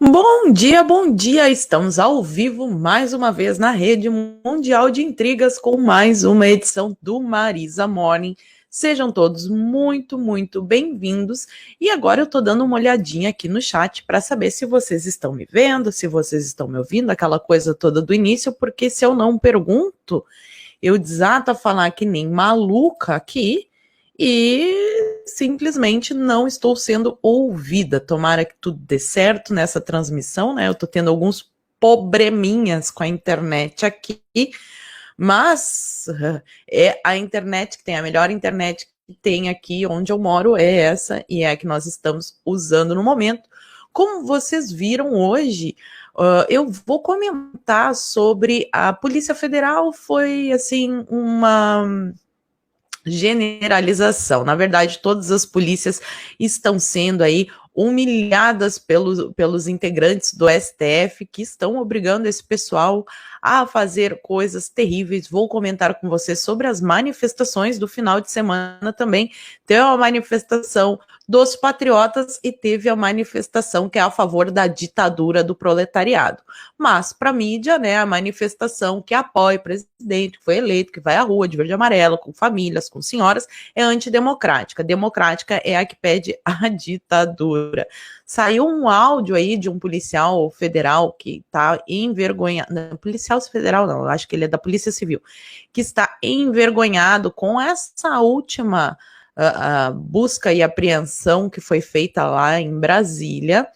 Bom dia! Estamos ao vivo mais uma vez na Rede Mundial de Intrigas com mais uma edição do Marisa Morning. Sejam todos muito bem-vindos. E agora eu tô dando uma olhadinha aqui no chat para saber se vocês estão me vendo, se vocês estão me ouvindo, aquela coisa toda do início, porque se eu não pergunto, eu desato a falar que nem maluca aqui e simplesmente não estou sendo ouvida. Tomara que tudo dê certo nessa transmissão, né? Eu tô tendo alguns probleminhas com a internet aqui, mas é a internet que tem, a melhor internet que tem aqui onde eu moro é essa, e é a que nós estamos usando no momento. Como vocês viram hoje, eu vou comentar sobre a Polícia Federal. Foi, assim, uma generalização. Na verdade, todas as polícias estão sendo aí humilhadas pelos integrantes do STF, que estão obrigando esse pessoal a fazer coisas terríveis. Vou comentar com vocês sobre as manifestações do final de semana também. Teve uma manifestação dos patriotas e teve a manifestação que é a favor da ditadura do proletariado. Mas, para a mídia, né, a manifestação que apoia o presidente, que foi eleito, que vai à rua de verde e amarelo, com famílias, com senhoras, é antidemocrática. Democrática é a que pede a ditadura. Saiu um áudio aí de um policial federal que está envergonhado. Não, policial federal não, acho que ele é da Polícia Civil, que está envergonhado com essa última a busca e apreensão que foi feita lá em Brasília.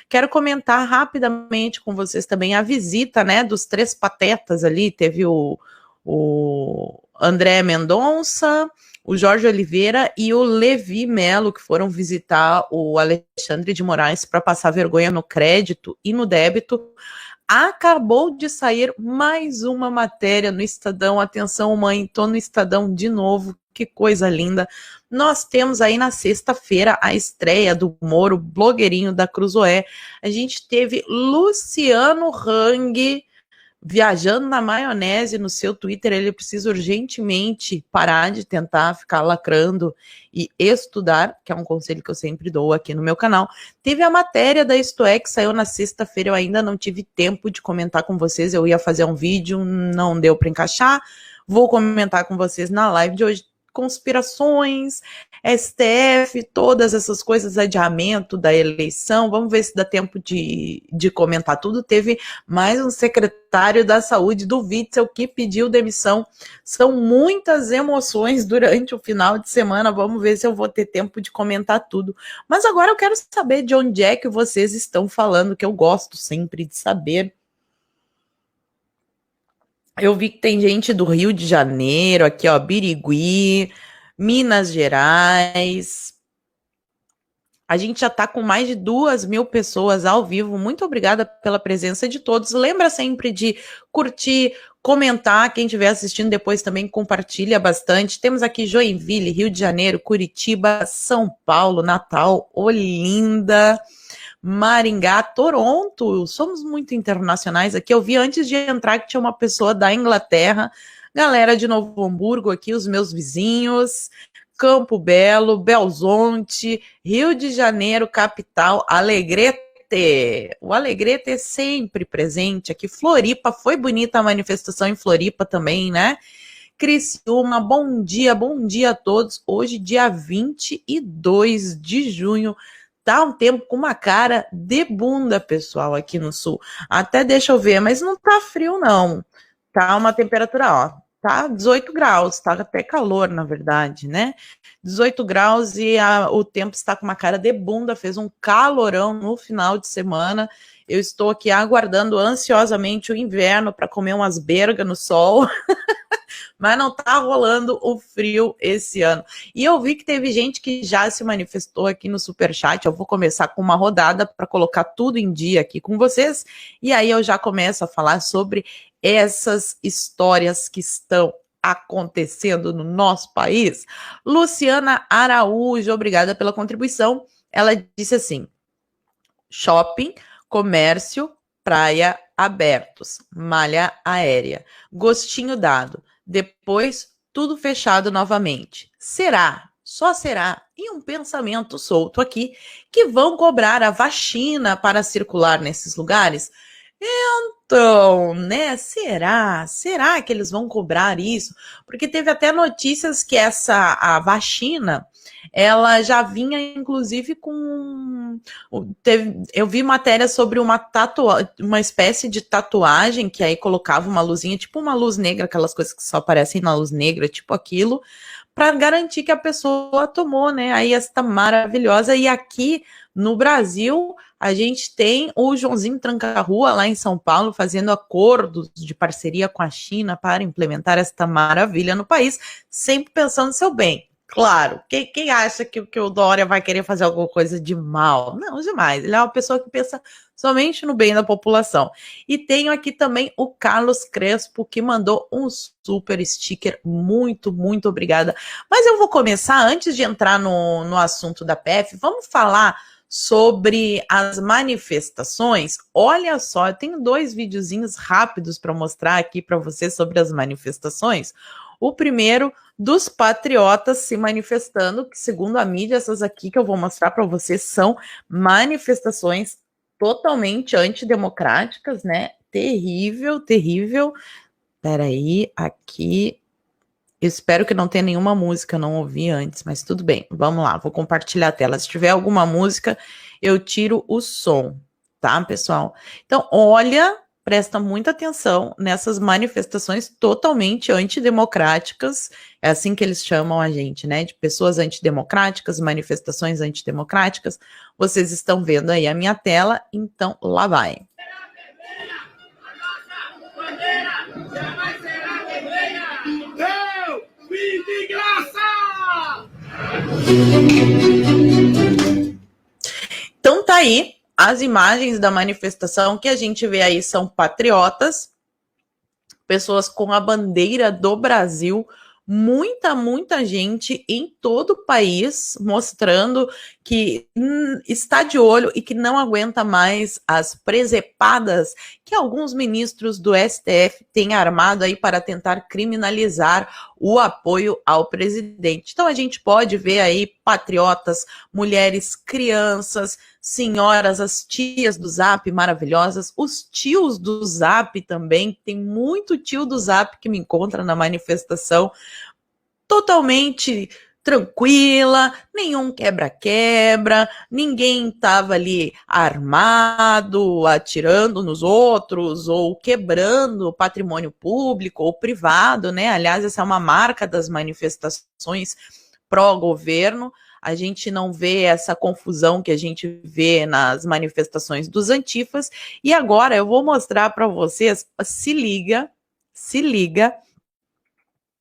Quero comentar rapidamente com vocês também a visita, né, dos três patetas ali. Teve o André Mendonça, o Jorge Oliveira e o Levi Melo, que foram visitar o Alexandre de Moraes para passar vergonha no crédito e no débito. Acabou de sair mais uma matéria no Estadão. Atenção, mãe, tô no Estadão de novo. Que coisa linda. Nós temos aí na sexta-feira a estreia do Moro, blogueirinho da Cruzoé. A gente teve Luciano Hang viajando na maionese no seu Twitter. Ele precisa urgentemente parar de tentar ficar lacrando e estudar, que é um conselho que eu sempre dou aqui no meu canal. Teve a matéria da Isto É, que saiu na sexta-feira. Eu ainda não tive tempo de comentar com vocês. Eu ia fazer um vídeo, não deu para encaixar. Vou comentar com vocês na live de hoje. Conspirações, STF, todas essas coisas, adiamento da eleição. Vamos ver se dá tempo de comentar tudo. Teve mais um secretário da saúde do Witzel que pediu demissão. São muitas emoções durante o final de semana. Vamos ver se eu vou ter tempo de comentar tudo. Mas agora eu quero saber de onde é que vocês estão falando, que eu gosto sempre de saber. Eu vi que tem gente do Rio de Janeiro, aqui, ó, Birigui, Minas Gerais. A gente já está com mais de 2.000 pessoas ao vivo. Muito obrigada pela presença de todos. Lembra sempre de curtir, comentar. Quem estiver assistindo depois também compartilha bastante. Temos aqui Joinville, Rio de Janeiro, Curitiba, São Paulo, Natal, Olinda, Maringá, Toronto. Somos muito internacionais aqui. Eu vi antes de entrar que tinha uma pessoa da Inglaterra, galera de Novo Hamburgo aqui, os meus vizinhos, Campo Belo, Belzonte, Rio de Janeiro, capital, Alegrete. O Alegrete é sempre presente aqui. Floripa, foi bonita a manifestação em Floripa também, né? Criciúma, bom dia a todos. Hoje, dia 22 de junho, tá um tempo com uma cara de bunda, pessoal, aqui no sul. Até deixa eu ver, mas não tá frio, não. Tá uma temperatura, ó, tá 18 graus, tá até calor, na verdade, né? 18 graus e o tempo está com uma cara de bunda, fez um calorão no final de semana. Eu estou aqui aguardando ansiosamente o inverno para comer umas bergas no sol. Mas não tá rolando o frio esse ano. E eu vi que teve gente que já se manifestou aqui no Superchat. Eu vou começar com uma rodada para colocar tudo em dia aqui com vocês. E aí eu já começo a falar sobre essas histórias que estão acontecendo no nosso país. Luciana Araújo, obrigada pela contribuição. Ela disse assim: shopping, comércio, praia abertos, malha aérea, gostinho dado. Depois, tudo fechado novamente. Será só será em um pensamento solto aqui que vão cobrar a vacina para circular nesses lugares? Então, né? Será que eles vão cobrar isso? Porque teve até notícias que a vacina, ela já vinha, inclusive, eu vi matéria sobre uma espécie de tatuagem que aí colocava uma luzinha, tipo uma luz negra, aquelas coisas que só aparecem na luz negra, tipo aquilo, para garantir que a pessoa tomou, né? Aí esta maravilhosa. E aqui no Brasil, a gente tem o Joãozinho Tranca-Rua lá em São Paulo fazendo acordos de parceria com a China para implementar esta maravilha no país, sempre pensando no seu bem. Claro, quem acha que o Dória vai querer fazer alguma coisa de mal? Não, jamais. Ele é uma pessoa que pensa somente no bem da população. E tenho aqui também o Carlos Crespo, que mandou um super sticker. Muito, muito obrigada. Mas eu vou começar, antes de entrar no assunto da PF, vamos falar sobre as manifestações. Olha só, eu tenho 2 videozinhos rápidos para mostrar aqui para você sobre as manifestações. O primeiro dos patriotas se manifestando, que segundo a mídia, essas aqui que eu vou mostrar para vocês são manifestações totalmente antidemocráticas, né? Terrível, terrível. Peraí, aqui. Eu espero que não tenha nenhuma música, não ouvi antes, mas tudo bem. Vamos lá, vou compartilhar a tela. Se tiver alguma música, eu tiro o som, tá, pessoal? Então, olha, presta muita atenção nessas manifestações totalmente antidemocráticas. É assim que eles chamam a gente, né? De pessoas antidemocráticas, manifestações antidemocráticas. Vocês estão vendo aí a minha tela, então lá vai. Então tá aí as imagens da manifestação que a gente vê aí são patriotas, pessoas com a bandeira do Brasil, muita gente em todo o país mostrando que está de olho e que não aguenta mais as presepadas que alguns ministros do STF têm armado aí para tentar criminalizar o apoio ao presidente. Então a gente pode ver aí patriotas, mulheres, crianças, senhoras, as tias do Zap maravilhosas, os tios do Zap também, tem muito tio do Zap que me encontra na manifestação, totalmente tranquila, nenhum quebra-quebra, ninguém estava ali armado, atirando nos outros ou quebrando patrimônio público ou privado, né? Aliás, essa é uma marca das manifestações pró-governo. A gente não vê essa confusão que a gente vê nas manifestações dos antifas. E agora eu vou mostrar para vocês, se liga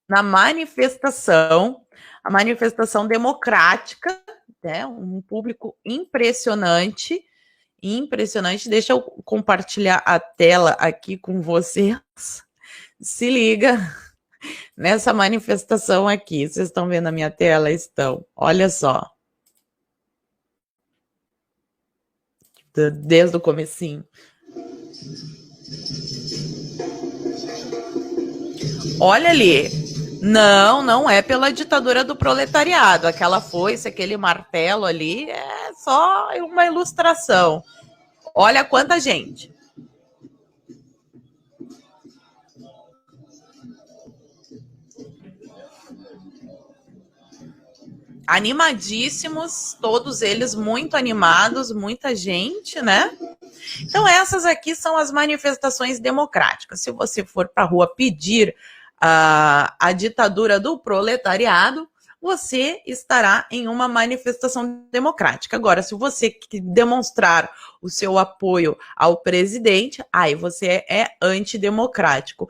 na manifestação, a manifestação democrática, né? Um público impressionante. Deixa eu compartilhar a tela aqui com vocês. Se liga nessa manifestação aqui. Vocês estão vendo a minha tela? Estão. Olha só. Desde o comecinho. Olha ali. Não é pela ditadura do proletariado. Aquela foice, aquele martelo ali é só uma ilustração. Olha quanta gente. Animadíssimos, todos eles muito animados, muita gente, né? Então essas aqui são as manifestações democráticas. Se você for para a rua pedir a ditadura do proletariado, você estará em uma manifestação democrática. Agora, se você demonstrar o seu apoio ao presidente, aí você é antidemocrático.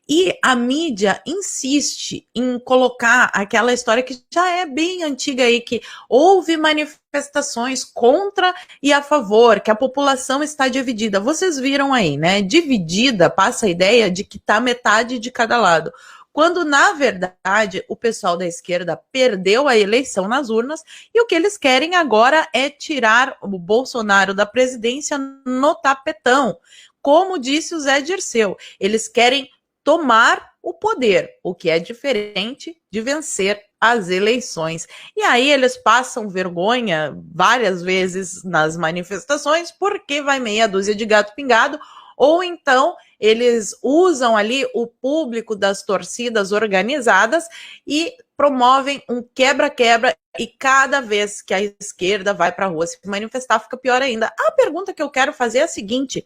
E a mídia insiste em colocar aquela história que já é bem antiga aí, que houve manifestações contra e a favor, que a população está dividida. Vocês viram aí, né? Dividida passa a ideia de que está metade de cada lado. Quando, na verdade, o pessoal da esquerda perdeu a eleição nas urnas e o que eles querem agora é tirar o Bolsonaro da presidência no tapetão. Como disse o Zé Dirceu, eles querem tomar o poder, o que é diferente de vencer as eleições. E aí eles passam vergonha várias vezes nas manifestações porque vai meia dúzia de gato pingado, ou então eles usam ali o público das torcidas organizadas e promovem um quebra-quebra, e cada vez que a esquerda vai para a rua se manifestar, fica pior ainda. A pergunta que eu quero fazer é a seguinte: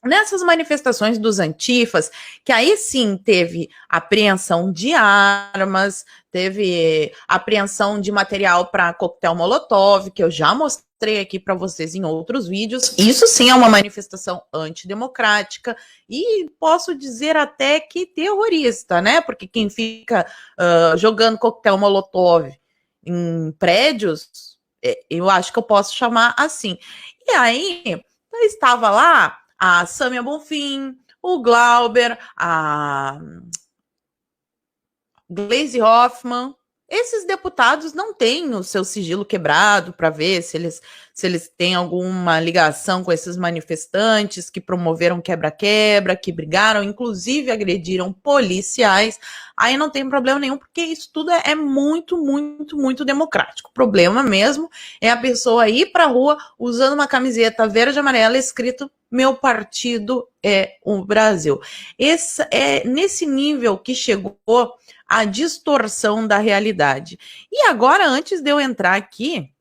nessas manifestações dos antifas, que aí sim teve apreensão de armas, teve apreensão de material para coquetel Molotov, que eu já mostrei aqui para vocês em outros vídeos. Isso sim é uma manifestação antidemocrática e posso dizer até que terrorista, né? Porque quem fica jogando coquetel Molotov em prédios, eu acho que eu posso chamar assim. E aí, eu estava lá a Sâmia Bonfim, o Glauber, a Gleisi Hoffmann. Esses deputados não têm o seu sigilo quebrado para ver se eles têm alguma ligação com esses manifestantes que promoveram quebra-quebra, que brigaram, inclusive agrediram policiais. Aí não tem problema nenhum, porque isso tudo é muito, muito, muito democrático. O problema mesmo é a pessoa ir para a rua usando uma camiseta verde e amarela escrito "Meu partido é o Brasil". Esse é nesse nível que chegou a distorção da realidade. E agora, antes de eu entrar aqui,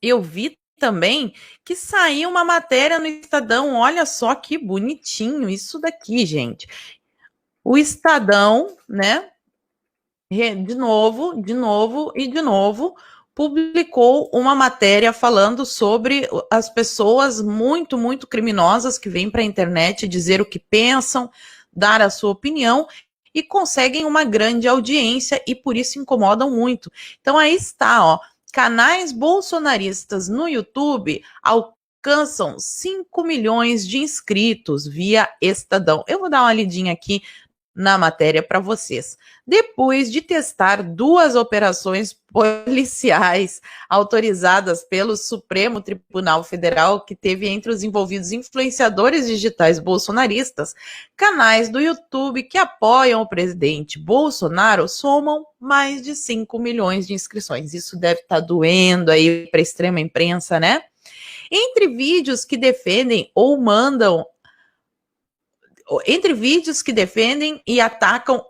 eu vi também que saiu uma matéria no Estadão. Olha só que bonitinho isso daqui, gente. O Estadão, né, de novo, publicou uma matéria falando sobre as pessoas muito, muito criminosas que vêm para a internet dizer o que pensam, dar a sua opinião, e conseguem uma grande audiência e por isso incomodam muito. Então aí está, ó, canais bolsonaristas no YouTube alcançam 5 milhões de inscritos via Estadão. Eu vou dar uma lidinha aqui na matéria para vocês. Depois de testar 2 operações policiais autorizadas pelo Supremo Tribunal Federal, que teve entre os envolvidos influenciadores digitais bolsonaristas, canais do YouTube que apoiam o presidente Bolsonaro somam mais de 5 milhões de inscrições. Isso deve estar doendo aí para a extrema imprensa, né? Entre vídeos que defendem e atacam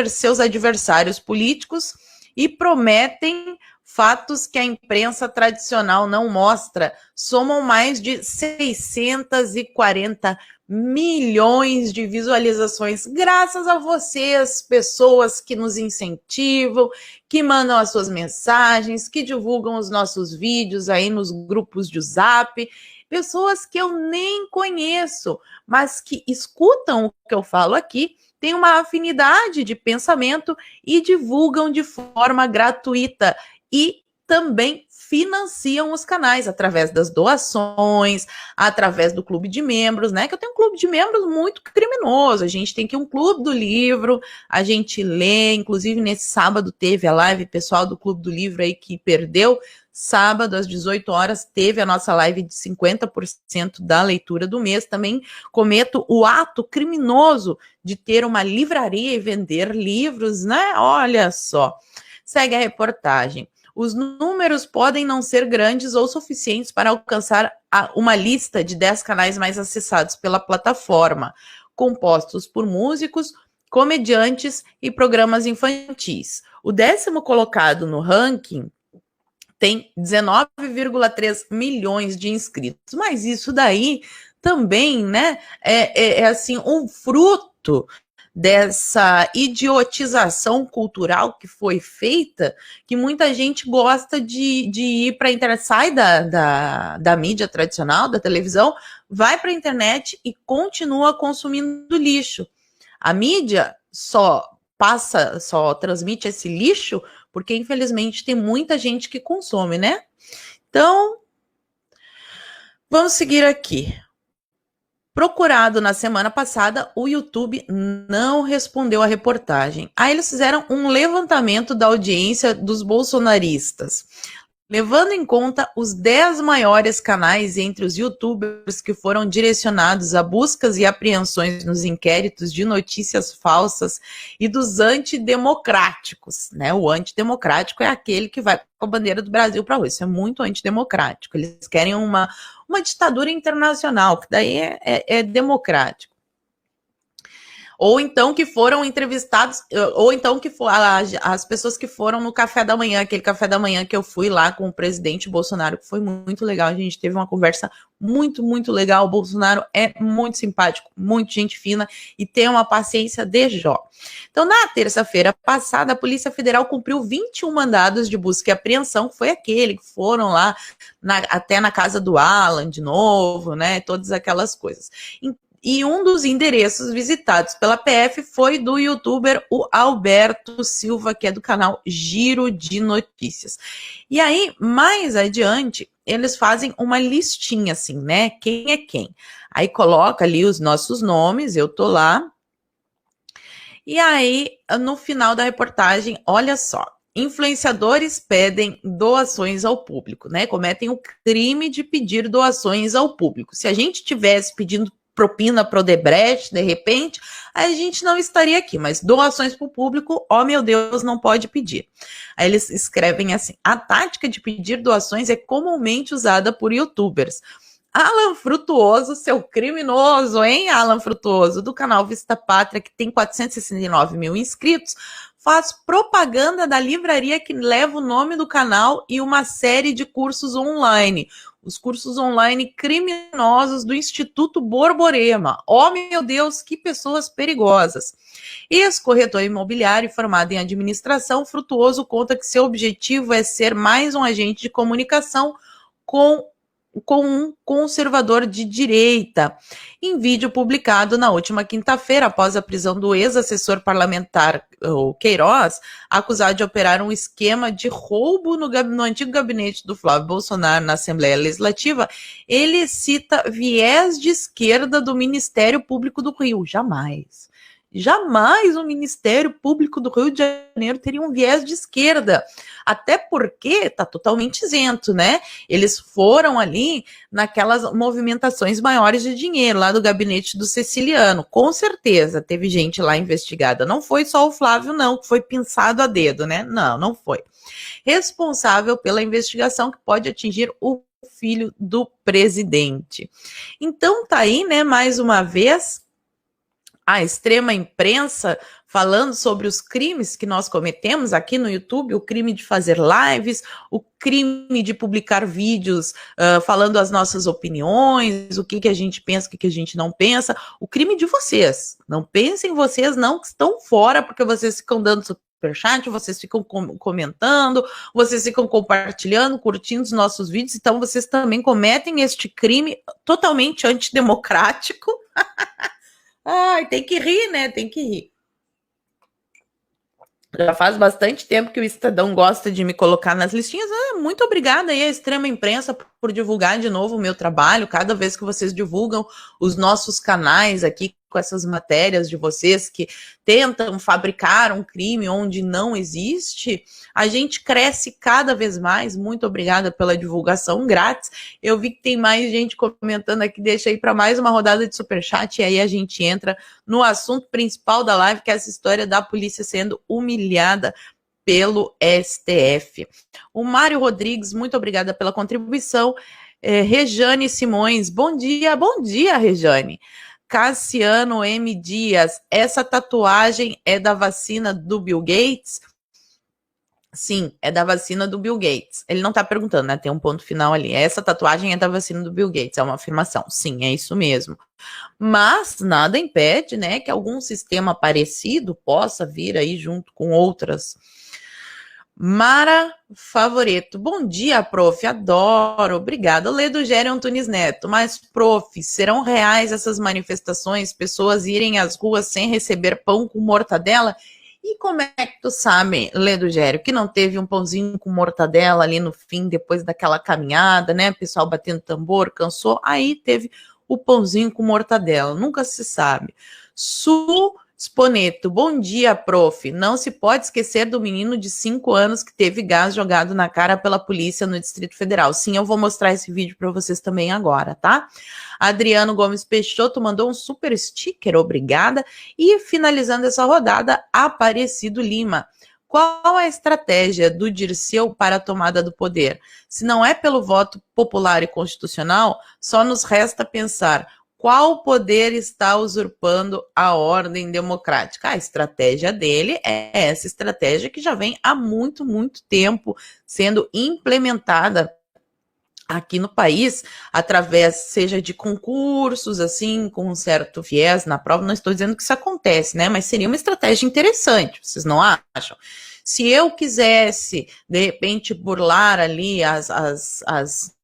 seus adversários políticos e prometem fatos que a imprensa tradicional não mostra, somam mais de 640 milhões de visualizações, graças a vocês, pessoas que nos incentivam, que mandam as suas mensagens, que divulgam os nossos vídeos aí nos grupos de WhatsApp, pessoas que eu nem conheço, mas que escutam o que eu falo aqui, têm uma afinidade de pensamento e divulgam de forma gratuita e também financiam os canais através das doações, através do clube de membros, né? Que eu tenho um clube de membros muito criminoso. A gente tem aqui um clube do livro, a gente lê, inclusive nesse sábado teve a live pessoal do clube do livro aí que perdeu. Sábado, às 18 horas, teve a nossa live de 50% da leitura do mês. Também cometo o ato criminoso de ter uma livraria e vender livros, né? Olha só. Segue a reportagem. Os números podem não ser grandes ou suficientes para alcançar uma lista de 10 canais mais acessados pela plataforma, compostos por músicos, comediantes e programas infantis. O 10º colocado no ranking tem 19,3 milhões de inscritos. Mas isso daí também, né, é assim, um fruto dessa idiotização cultural que foi feita, que muita gente gosta de ir para a internet, sai da mídia tradicional, da televisão, vai para a internet e continua consumindo lixo. A mídia só transmite esse lixo porque, infelizmente, tem muita gente que consome, né? Então, vamos seguir aqui. Procurado na semana passada, o YouTube não respondeu à reportagem. Aí eles fizeram um levantamento da audiência dos bolsonaristas. Levando em conta os 10 maiores canais entre os youtubers que foram direcionados a buscas e apreensões nos inquéritos de notícias falsas e dos antidemocráticos, né? O antidemocrático é aquele que vai com a bandeira do Brasil para a rua. Isso é muito antidemocrático. Eles querem uma ditadura internacional, que daí é democrático. Ou então que foram entrevistados, ou então que as pessoas que foram no café da manhã, aquele café da manhã que eu fui lá com o presidente Bolsonaro, que foi muito legal, a gente teve uma conversa muito, muito legal. O Bolsonaro é muito simpático, muito gente fina e tem uma paciência de Jó. Então, na terça-feira passada, a Polícia Federal cumpriu 21 mandados de busca e apreensão, que foi aquele que foram lá até na casa do Alan de novo, né, todas aquelas coisas. E um dos endereços visitados pela PF foi do youtuber o Alberto Silva, que é do canal Giro de Notícias. E aí, mais adiante, eles fazem uma listinha assim, né? Quem é quem? Aí coloca ali os nossos nomes, eu tô lá. E aí, no final da reportagem, olha só. Influenciadores pedem doações ao público, né? Cometem o crime de pedir doações ao público. Se a gente tivesse pedindo propina para o Odebrecht, de repente, a gente não estaria aqui, mas doações para o público, oh meu Deus, não pode pedir. Aí eles escrevem assim: a tática de pedir doações é comumente usada por youtubers. Alan Frutuoso, seu criminoso, hein, Alan Frutuoso, do canal Vista Pátria, que tem 469 mil inscritos, faz propaganda da livraria que leva o nome do canal e uma série de cursos online. Os cursos online criminosos do Instituto Borborema. Oh, meu Deus, que pessoas perigosas. Ex-corretor imobiliário formado em administração, Frutuoso conta que seu objetivo é ser mais um agente de comunicação com um conservador de direita. Em vídeo publicado na última quinta-feira, após a prisão do ex-assessor parlamentar o Queiroz, acusado de operar um esquema de roubo no antigo gabinete do Flávio Bolsonaro na Assembleia Legislativa, ele cita viés de esquerda do Ministério Público do Rio. Jamais. Jamais o Ministério Público do Rio de Janeiro teria um viés de esquerda, até porque está totalmente isento, né? Eles foram ali naquelas movimentações maiores de dinheiro, lá do gabinete do Ceciliano, com certeza teve gente lá investigada, não foi só o Flávio não, que foi pinçado a dedo, né? Não foi. Responsável pela investigação que pode atingir o filho do presidente. Então tá aí, né, mais uma vez, a extrema imprensa falando sobre os crimes que nós cometemos aqui no YouTube, o crime de fazer lives, o crime de publicar vídeos falando as nossas opiniões, o que a gente pensa, o que a gente não pensa, o crime de vocês. Não pensem vocês não que estão fora porque vocês ficam dando superchat, vocês ficam comentando, vocês ficam compartilhando, curtindo os nossos vídeos, então vocês também cometem este crime totalmente antidemocrático. Ai, tem que rir, né? Tem que rir. Já faz bastante tempo que o Estadão gosta de me colocar nas listinhas. Muito obrigada aí à extrema imprensa por divulgar de novo o meu trabalho. Cada vez que vocês divulgam os nossos canais aqui com essas matérias de vocês que tentam fabricar um crime onde não existe, a gente cresce cada vez mais. Muito obrigada pela divulgação grátis. Eu vi que tem mais gente comentando aqui, deixa aí para mais uma rodada de superchat e aí a gente entra no assunto principal da live, que é essa história da polícia sendo humilhada pelo STF. O Mário Rodrigues, muito obrigada pela contribuição. Rejane Simões, bom dia, Rejane. Cassiano M. Dias, essa tatuagem é da vacina do Bill Gates? Sim, é da vacina do Bill Gates. Ele não está perguntando, né? Tem um ponto final ali. Essa tatuagem é da vacina do Bill Gates, é uma afirmação. Sim, é isso mesmo. Mas nada impede, né, que algum sistema parecido possa vir aí junto com outras. Mara Favoreto, bom dia, prof, adoro, obrigada. Ledo Gério Antunes Neto, mas, prof, serão reais essas manifestações, pessoas irem às ruas sem receber pão com mortadela? E como é que tu sabe, Ledo Gério, que não teve um pãozinho com mortadela ali no fim, depois daquela caminhada, né, pessoal batendo tambor, cansou, aí teve o pãozinho com mortadela, nunca se sabe. Sponeto, bom dia, prof. Não se pode esquecer do menino de 5 anos que teve gás jogado na cara pela polícia no Distrito Federal. Sim, eu vou mostrar esse vídeo para vocês também agora, tá? Adriano Gomes Peixoto mandou um super sticker, obrigada. E finalizando essa rodada, Aparecido Lima. Qual a estratégia do Dirceu para a tomada do poder? Se não é pelo voto popular e constitucional, só nos resta pensar qual poder está usurpando a ordem democrática. A estratégia dele é essa estratégia que já vem há muito, muito tempo sendo implementada aqui no país, através, seja de concursos, assim, com um certo viés na prova. Não estou dizendo que isso acontece, né? Mas seria uma estratégia interessante, vocês não acham? Se eu quisesse, de repente, burlar ali as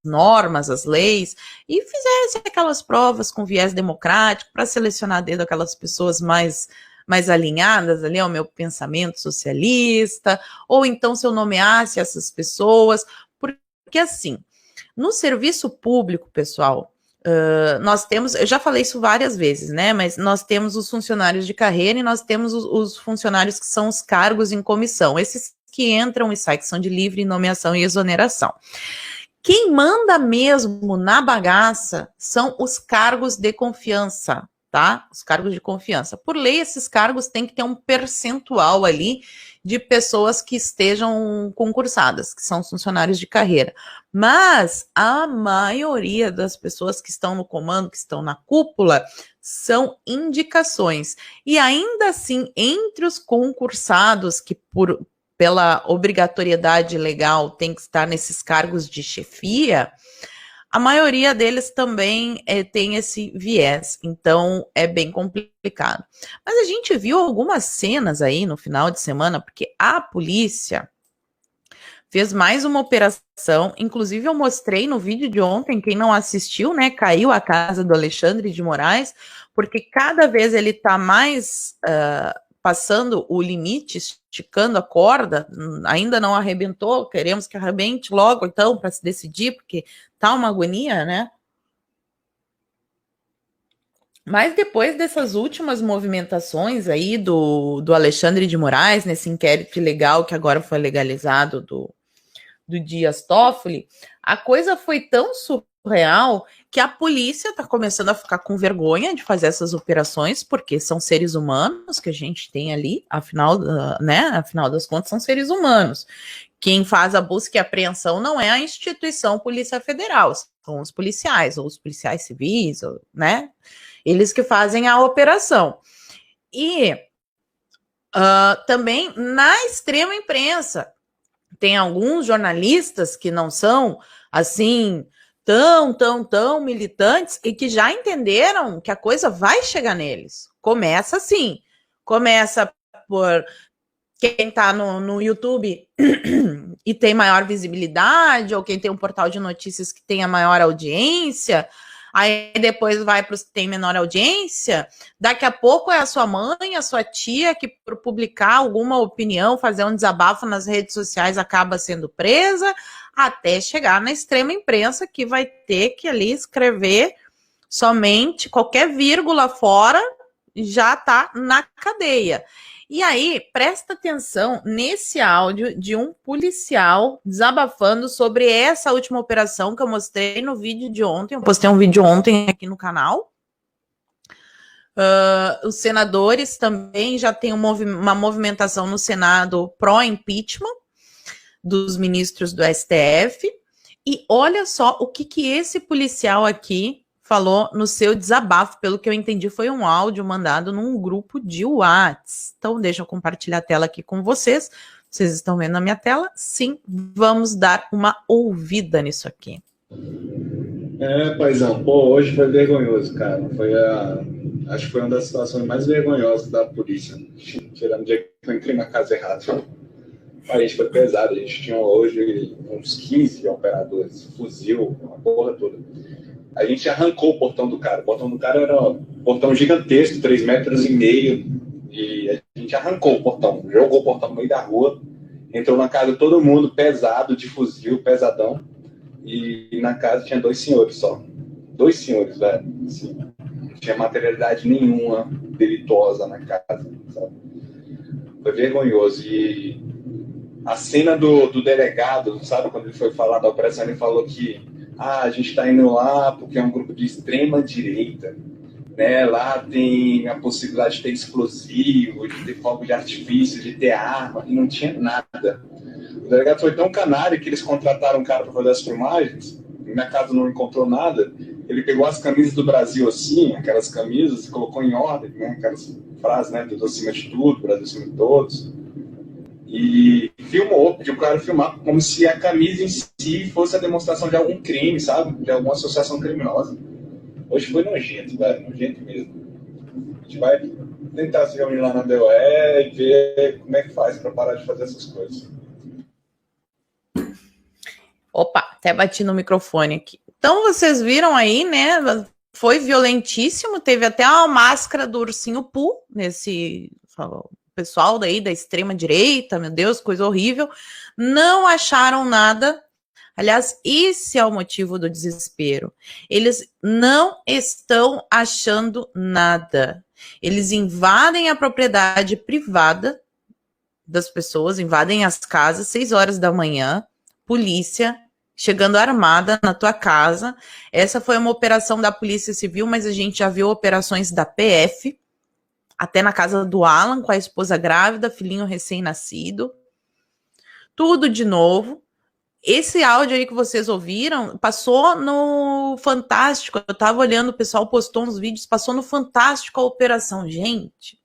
normas, as leis, e fizesse aquelas provas com viés democrático para selecionar dentro aquelas pessoas mais alinhadas ali ao meu pensamento socialista, ou então se eu nomeasse essas pessoas, porque assim, no serviço público, pessoal, nós temos, eu já falei isso várias vezes, né? Mas nós temos os funcionários de carreira e nós temos os funcionários que são os cargos em comissão, esses que entram e saem, que são de livre nomeação e exoneração. Quem manda mesmo na bagaça são os cargos de confiança, tá? Os cargos de confiança. Por lei, esses cargos têm que ter um percentual ali de pessoas que estejam concursadas, que são funcionários de carreira. Mas a maioria das pessoas que estão no comando, que estão na cúpula, são indicações. E ainda assim, entre os concursados que pela obrigatoriedade legal tem que estar nesses cargos de chefia, a maioria deles também tem esse viés, então é bem complicado. Mas a gente viu algumas cenas aí no final de semana, porque a polícia fez mais uma operação, inclusive eu mostrei no vídeo de ontem, quem não assistiu, né, caiu a casa do Alexandre de Moraes, porque cada vez ele está mais passando o limite, esticando a corda, ainda não arrebentou, queremos que arrebente logo, então, para se decidir, porque tá uma agonia, né? Mas depois dessas últimas movimentações aí do Alexandre de Moraes, nesse inquérito ilegal que agora foi legalizado do Dias Toffoli, a coisa foi tão surreal que a polícia está começando a ficar com vergonha de fazer essas operações, porque são seres humanos que a gente tem ali, afinal das contas, são seres humanos. Quem faz a busca e apreensão não é a instituição Polícia Federal, são os policiais, ou os policiais civis, né? Eles que fazem a operação. E também na extrema imprensa, tem alguns jornalistas que não são, assim, tão militantes e que já entenderam que a coisa vai chegar neles. Começa assim, começa por quem está no YouTube e tem maior visibilidade, ou quem tem um portal de notícias que tem a maior audiência, aí depois vai para os que têm menor audiência, daqui a pouco é a sua mãe, a sua tia, que por publicar alguma opinião, fazer um desabafo nas redes sociais, acaba sendo presa, até chegar na extrema imprensa, que vai ter que ali escrever somente qualquer vírgula fora, já está na cadeia. E aí, presta atenção nesse áudio de um policial desabafando sobre essa última operação que eu mostrei no vídeo de ontem. Eu postei um vídeo ontem aqui no canal. Os senadores também já têm uma movimentação no Senado pró-impeachment dos ministros do STF. E olha só o que esse policial aqui falou no seu desabafo, pelo que eu entendi, foi um áudio mandado num grupo de WhatsApp. Então, deixa eu compartilhar a tela aqui com vocês. Vocês estão vendo na minha tela? Sim, vamos dar uma ouvida nisso aqui. Paizão, hoje foi vergonhoso, cara. Acho que foi uma das situações mais vergonhosas da polícia. Tirando o dia que eu entrei na casa errada. A gente foi pesado, a gente tinha hoje uns 15 operadores, fuzil, uma porra toda. A gente arrancou o portão do cara. O portão do cara era um portão gigantesco, 3,5 metros, e a gente arrancou o portão, jogou o portão no meio da rua, entrou na casa todo mundo pesado, de fuzil, pesadão, e na casa tinha 2 senhores só. 2 senhores, velho. Assim, não tinha materialidade nenhuma, delituosa na casa, sabe? Foi vergonhoso. E a cena do delegado, sabe, quando ele foi falar da operação, ele falou que a gente está indo lá porque é um grupo de extrema direita, né? Lá tem a possibilidade de ter explosivo, de ter fogo de artifício, de ter arma, e não tinha nada. O delegado foi tão canário que eles contrataram um cara para fazer as filmagens, e na casa não encontrou nada. Ele pegou as camisas do Brasil assim, aquelas camisas, e colocou em ordem, né? Aquelas frases, né? Tudo acima de tudo, Brasil acima de todos. E filmou, pediu para o cara filmar como se a camisa em si fosse a demonstração de algum crime, sabe? De alguma associação criminosa. Hoje foi nojento, velho, nojento mesmo. A gente vai tentar se reunir lá na DOE e ver como é que faz para parar de fazer essas coisas. Opa, até bati no microfone aqui. Então vocês viram aí, né? Foi violentíssimo, teve até uma máscara do ursinho Pooh nesse pessoal daí da extrema direita, meu Deus, coisa horrível. Não acharam nada. Aliás, esse é o motivo do desespero. Eles não estão achando nada. Eles invadem a propriedade privada das pessoas, invadem as casas, 6 horas da manhã, polícia chegando armada na tua casa. Essa foi uma operação da Polícia Civil, mas a gente já viu operações da PF, até na casa do Alan, com a esposa grávida, filhinho recém-nascido. Tudo de novo. Esse áudio aí que vocês ouviram, passou no Fantástico. Eu tava olhando, o pessoal postou uns vídeos, passou no Fantástico a operação. Gente,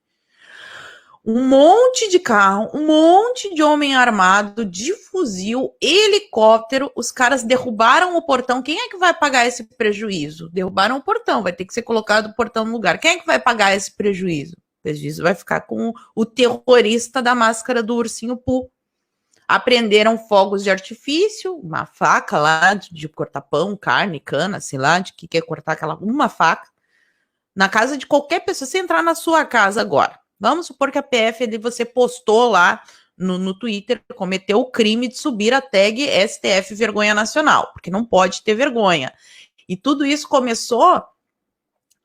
um monte de carro, um monte de homem armado, de fuzil, helicóptero, os caras derrubaram o portão. Quem é que vai pagar esse prejuízo? Derrubaram o portão, vai ter que ser colocado o portão no lugar. Quem é que vai pagar esse prejuízo? O prejuízo vai ficar com o terrorista da máscara do ursinho Pooh. Apreenderam fogos de artifício, uma faca lá de cortar pão, carne, cana, sei lá, de que quer cortar aquela uma faca. Na casa de qualquer pessoa, se entrar na sua casa agora, vamos supor que a PF ali você postou lá no Twitter, cometeu o crime de subir a tag STF Vergonha Nacional, porque não pode ter vergonha. E tudo isso começou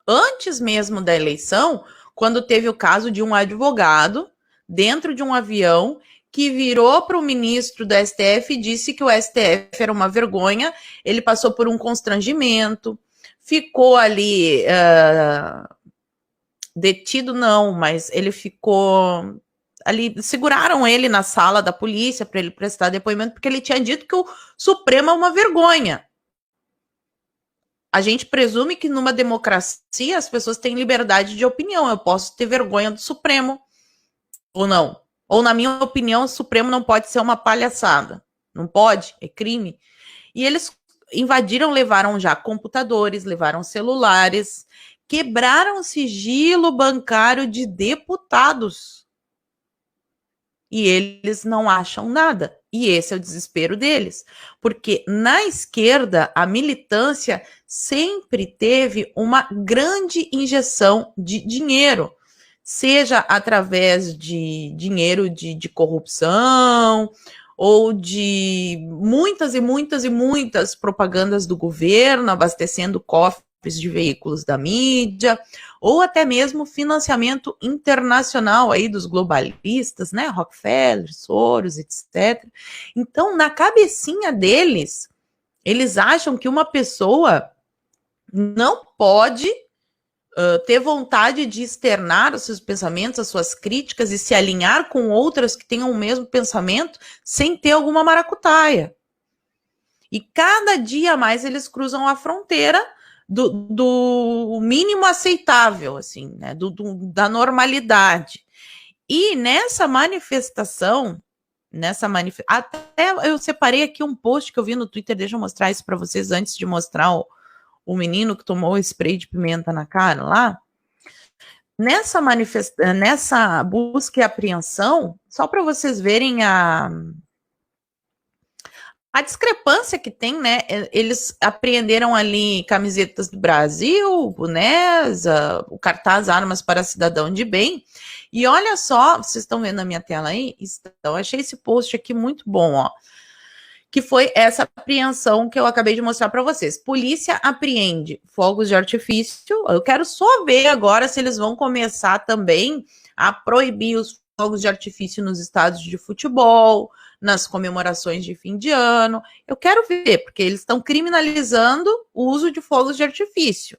antes mesmo da eleição, quando teve o caso de um advogado dentro de um avião que virou para o ministro do STF e disse que o STF era uma vergonha. Ele passou por um constrangimento, ficou ali detido não, mas ele ficou ali, seguraram ele na sala da polícia para ele prestar depoimento, porque ele tinha dito que o Supremo é uma vergonha. A gente presume que numa democracia as pessoas têm liberdade de opinião. Eu posso ter vergonha do Supremo ou não. Ou, na minha opinião, o Supremo não pode ser uma palhaçada. Não pode, é crime. E eles invadiram, levaram já computadores, levaram celulares, quebraram o sigilo bancário de deputados. E eles não acham nada. E esse é o desespero deles. Porque na esquerda, a militância sempre teve uma grande injeção de dinheiro. Seja através de dinheiro de corrupção, ou de muitas e muitas e muitas propagandas do governo, abastecendo cofres de veículos da mídia, ou até mesmo financiamento internacional aí dos globalistas, né, Rockefeller, Soros, etc. Então, na cabecinha deles, eles acham que uma pessoa não pode ter vontade de externar os seus pensamentos, as suas críticas e se alinhar com outras que tenham o mesmo pensamento sem ter alguma maracutaia. E cada dia mais eles cruzam a fronteira do mínimo aceitável, assim, né, da normalidade. E nessa manifestação, até eu separei aqui um post que eu vi no Twitter, deixa eu mostrar isso para vocês antes de mostrar o menino que tomou o spray de pimenta na cara lá. Nessa busca e apreensão, só para vocês verem a discrepância que tem, né? Eles apreenderam ali camisetas do Brasil, bonés, o cartaz Armas para Cidadão de Bem. E olha só, vocês estão vendo na minha tela aí? Então, achei esse post aqui muito bom, ó. que foi essa apreensão que eu acabei de mostrar para vocês. Polícia apreende fogos de artifício. Eu quero só ver agora se eles vão começar também a proibir os fogos de artifício nos estádios de futebol, nas comemorações de fim de ano. Eu quero ver, porque eles estão criminalizando o uso de fogos de artifício.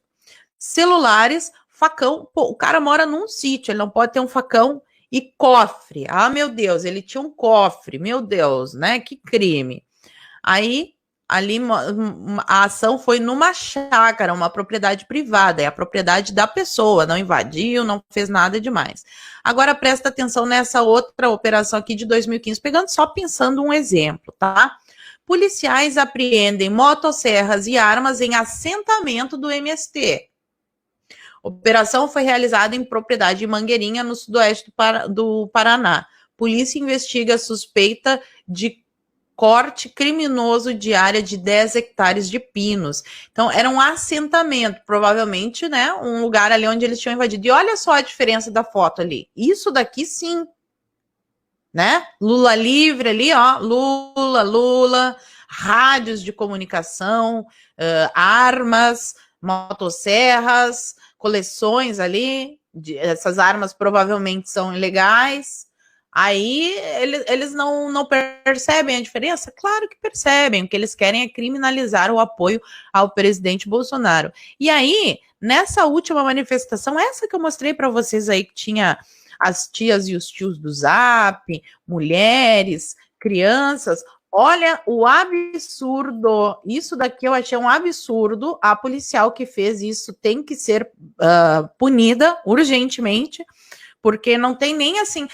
Celulares, facão. Pô, o cara mora num sítio, ele não pode ter um facão e cofre. Ah, meu Deus, ele tinha um cofre. Meu Deus, né? Que crime. Aí, ali, a ação foi numa chácara, uma propriedade privada, é a propriedade da pessoa, não invadiu, não fez nada demais. Agora, presta atenção nessa outra operação aqui de 2015, só pensando um exemplo, tá? Policiais apreendem motosserras e armas em assentamento do MST. A operação foi realizada em propriedade de Mangueirinha, no sudoeste do Paraná. Polícia investiga suspeita de corte criminoso de área de 10 hectares de pinos. Então, era um assentamento, provavelmente, né, um lugar ali onde eles tinham invadido. E olha só a diferença da foto ali. Isso daqui, sim. Né? Lula livre ali, ó. Lula, rádios de comunicação, armas, motosserras, coleções ali. Essas armas provavelmente são ilegais. Aí eles não percebem a diferença? Claro que percebem. O que eles querem é criminalizar o apoio ao presidente Bolsonaro. E aí, nessa última manifestação, essa que eu mostrei para vocês aí, que tinha as tias e os tios do Zap, mulheres, crianças, olha o absurdo. Isso daqui eu achei um absurdo. A policial que fez isso tem que ser punida urgentemente, porque não tem nem assim,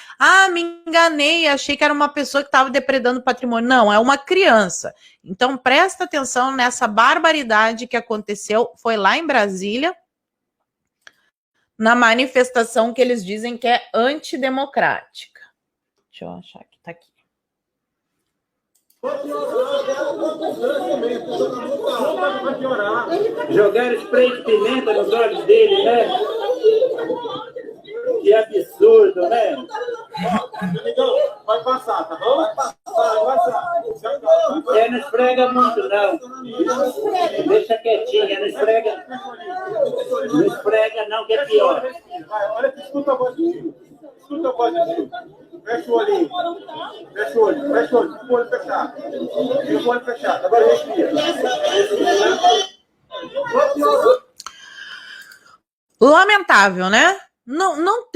me enganei, achei que era uma pessoa que estava depredando patrimônio. Não, é uma criança. Então, presta atenção nessa barbaridade que aconteceu, foi lá em Brasília, na manifestação que eles dizem que é antidemocrática. Deixa eu achar que tá aqui. Jogaram spray de pimenta nos olhos dele, né? Que absurdo, né? Amigão, vai passar, tá bom? Vai passar. Não esfrega muito, não. Deixa quietinha, não esfrega. Não esfrega, não, que é pior. Vai, olha que escuta a voz do tio. Escuta a voz do tio. Fecha o olhinho. Fecha o olho, com o olho fechado. E o olho fechado. Agora respira. Lamentável, né? Não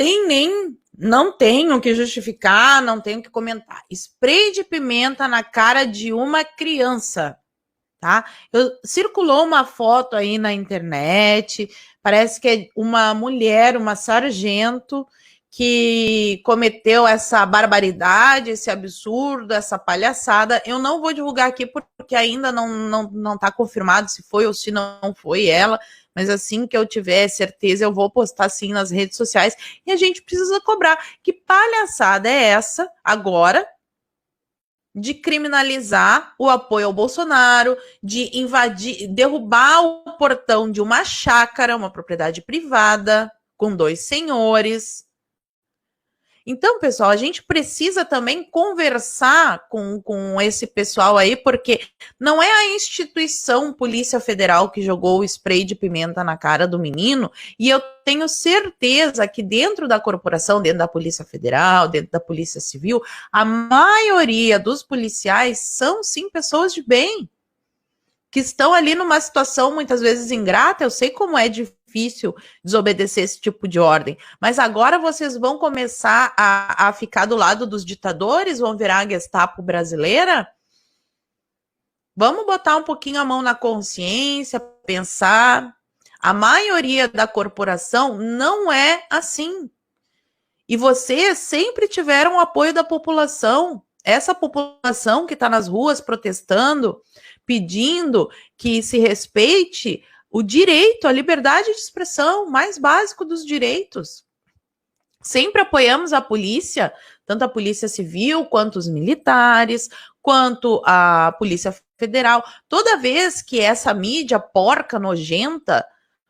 tem o que justificar, não tem o que comentar. Spray de pimenta na cara de uma criança, tá? Circulou uma foto aí na internet, parece que é uma mulher, uma sargento, que cometeu essa barbaridade, esse absurdo, essa palhaçada. Eu não vou divulgar aqui porque ainda não está confirmado se foi ou se não foi ela, mas assim que eu tiver certeza eu vou postar sim nas redes sociais e a gente precisa cobrar. Que palhaçada é essa agora de criminalizar o apoio ao Bolsonaro, de invadir, derrubar o portão de uma chácara, uma propriedade privada, com 2 senhores. Então, pessoal, a gente precisa também conversar com esse pessoal aí, porque não é a instituição Polícia Federal que jogou o spray de pimenta na cara do menino, e eu tenho certeza que dentro da corporação, dentro da Polícia Federal, dentro da Polícia Civil, a maioria dos policiais são, sim, pessoas de bem, que estão ali numa situação muitas vezes ingrata. Eu sei como é difícil desobedecer esse tipo de ordem, mas agora vocês vão começar a ficar do lado dos ditadores, vão virar a Gestapo brasileira? Vamos botar um pouquinho a mão na consciência, pensar. A maioria da corporação não é assim. E vocês sempre tiveram o apoio da população. Essa população que está nas ruas protestando, pedindo que se respeite o direito à liberdade de expressão, mais básico dos direitos. Sempre apoiamos a polícia, tanto a polícia civil, quanto os militares, quanto a polícia federal. Toda vez que essa mídia porca, nojenta,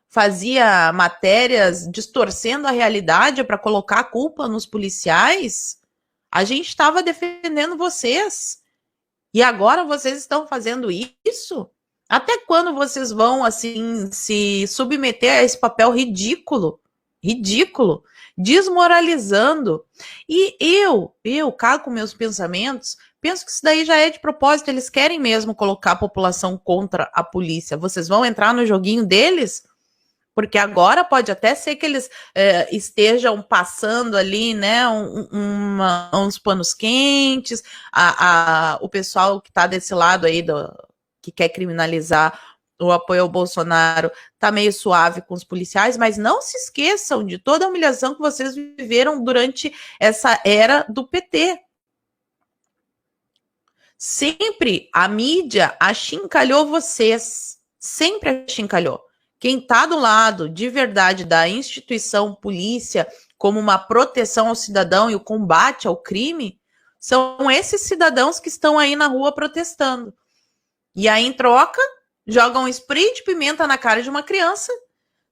fazia matérias distorcendo a realidade para colocar a culpa nos policiais, a gente estava defendendo vocês. E agora vocês estão fazendo isso? Até quando vocês vão, assim, se submeter a esse papel ridículo? Ridículo, desmoralizando. E eu cago com meus pensamentos, penso que isso daí já é de propósito, eles querem mesmo colocar a população contra a polícia. Vocês vão entrar no joguinho deles? Porque agora pode até ser que eles estejam passando ali, né, uns panos quentes, o pessoal que está desse lado aí, que quer criminalizar o apoio ao Bolsonaro, tá meio suave com os policiais, mas não se esqueçam de toda a humilhação que vocês viveram durante essa era do PT. Sempre a mídia achincalhou vocês, sempre achincalhou. Quem está do lado de verdade da instituição polícia como uma proteção ao cidadão e o combate ao crime são esses cidadãos que estão aí na rua protestando. E aí, em troca, jogam spray de pimenta na cara de uma criança,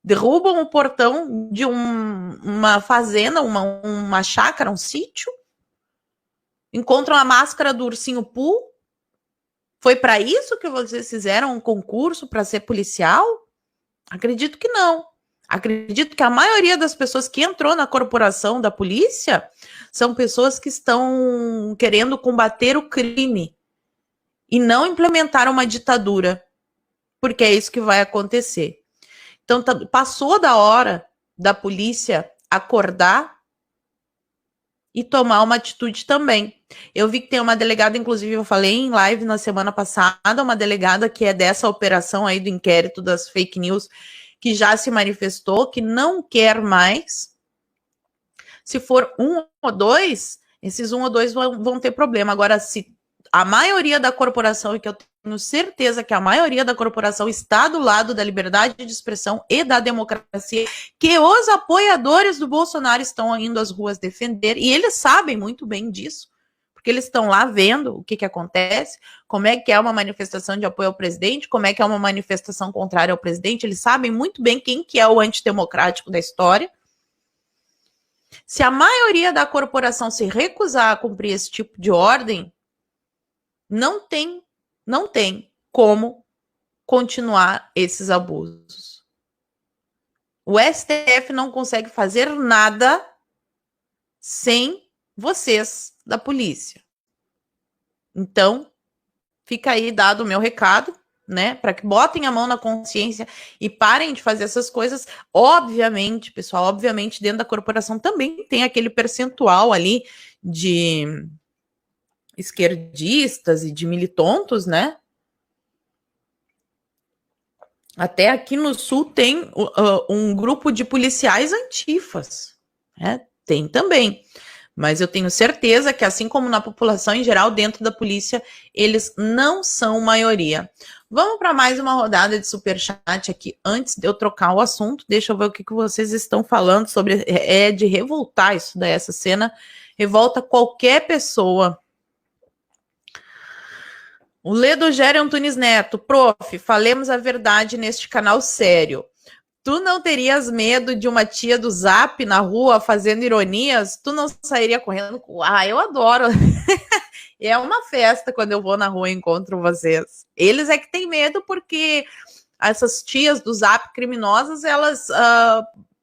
derrubam o portão de uma fazenda, uma chácara, um sítio, encontram a máscara do ursinho Pooh. Foi para isso que vocês fizeram um concurso para ser policial? Acredito que não. Acredito que a maioria das pessoas que entrou na corporação da polícia são pessoas que estão querendo combater o crime e não implementar uma ditadura, porque é isso que vai acontecer. Então, passou da hora da polícia acordar e tomar uma atitude também. Eu vi que tem uma delegada, inclusive eu falei em live na semana passada, uma delegada que é dessa operação aí do inquérito das fake news, que já se manifestou, que não quer mais. Se for 1 ou 2, esses 1 ou 2 vão ter problema. Agora, se a maioria da corporação, e que eu tenho certeza que a maioria da corporação está do lado da liberdade de expressão e da democracia, que os apoiadores do Bolsonaro estão indo às ruas defender, e eles sabem muito bem disso, porque eles estão lá vendo o que acontece, como é que é uma manifestação de apoio ao presidente, como é que é uma manifestação contrária ao presidente, eles sabem muito bem quem que é o antidemocrático da história. Se a maioria da corporação se recusar a cumprir esse tipo de ordem, não tem como continuar esses abusos. O STF não consegue fazer nada sem vocês da polícia. Então, fica aí dado o meu recado, né, para que botem a mão na consciência e parem de fazer essas coisas. Obviamente, pessoal, obviamente dentro da corporação também tem aquele percentual ali de esquerdistas e de militontos, né? Até aqui no Sul tem um grupo de policiais antifas, né? Tem também. Mas eu tenho certeza que, assim como na população em geral, dentro da polícia, eles não são maioria. Vamos para mais uma rodada de superchat aqui, antes de eu trocar o assunto. Deixa eu ver o que vocês estão falando sobre. É de revoltar isso daí, essa cena. Revolta qualquer pessoa. O Ledo Gério Antunes Neto. Prof, falemos a verdade neste canal sério. Tu não terias medo de uma tia do Zap na rua fazendo ironias? Tu não sairia correndo? Eu adoro. É uma festa quando eu vou na rua e encontro vocês. Eles é que têm medo porque essas tias do Zap criminosas, elas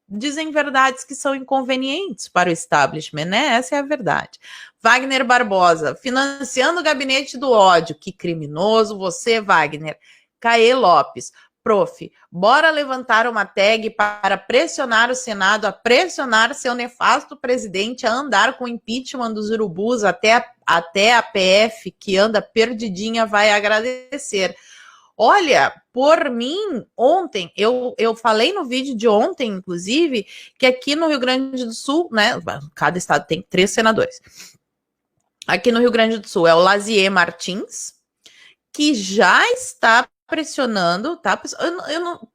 dizem verdades que são inconvenientes para o establishment, né? Essa é a verdade. Wagner Barbosa, financiando o gabinete do ódio. Que criminoso você, Wagner. Caê Lopes. Prof, bora levantar uma tag para pressionar o Senado a pressionar seu nefasto presidente a andar com o impeachment dos urubus até a PF, que anda perdidinha, vai agradecer. Olha, por mim, ontem, eu falei no vídeo de ontem, inclusive, que aqui no Rio Grande do Sul, né, cada estado tem 3 senadores. Aqui no Rio Grande do Sul é o Lazier Martins, que já está pressionando, tá? Eu não,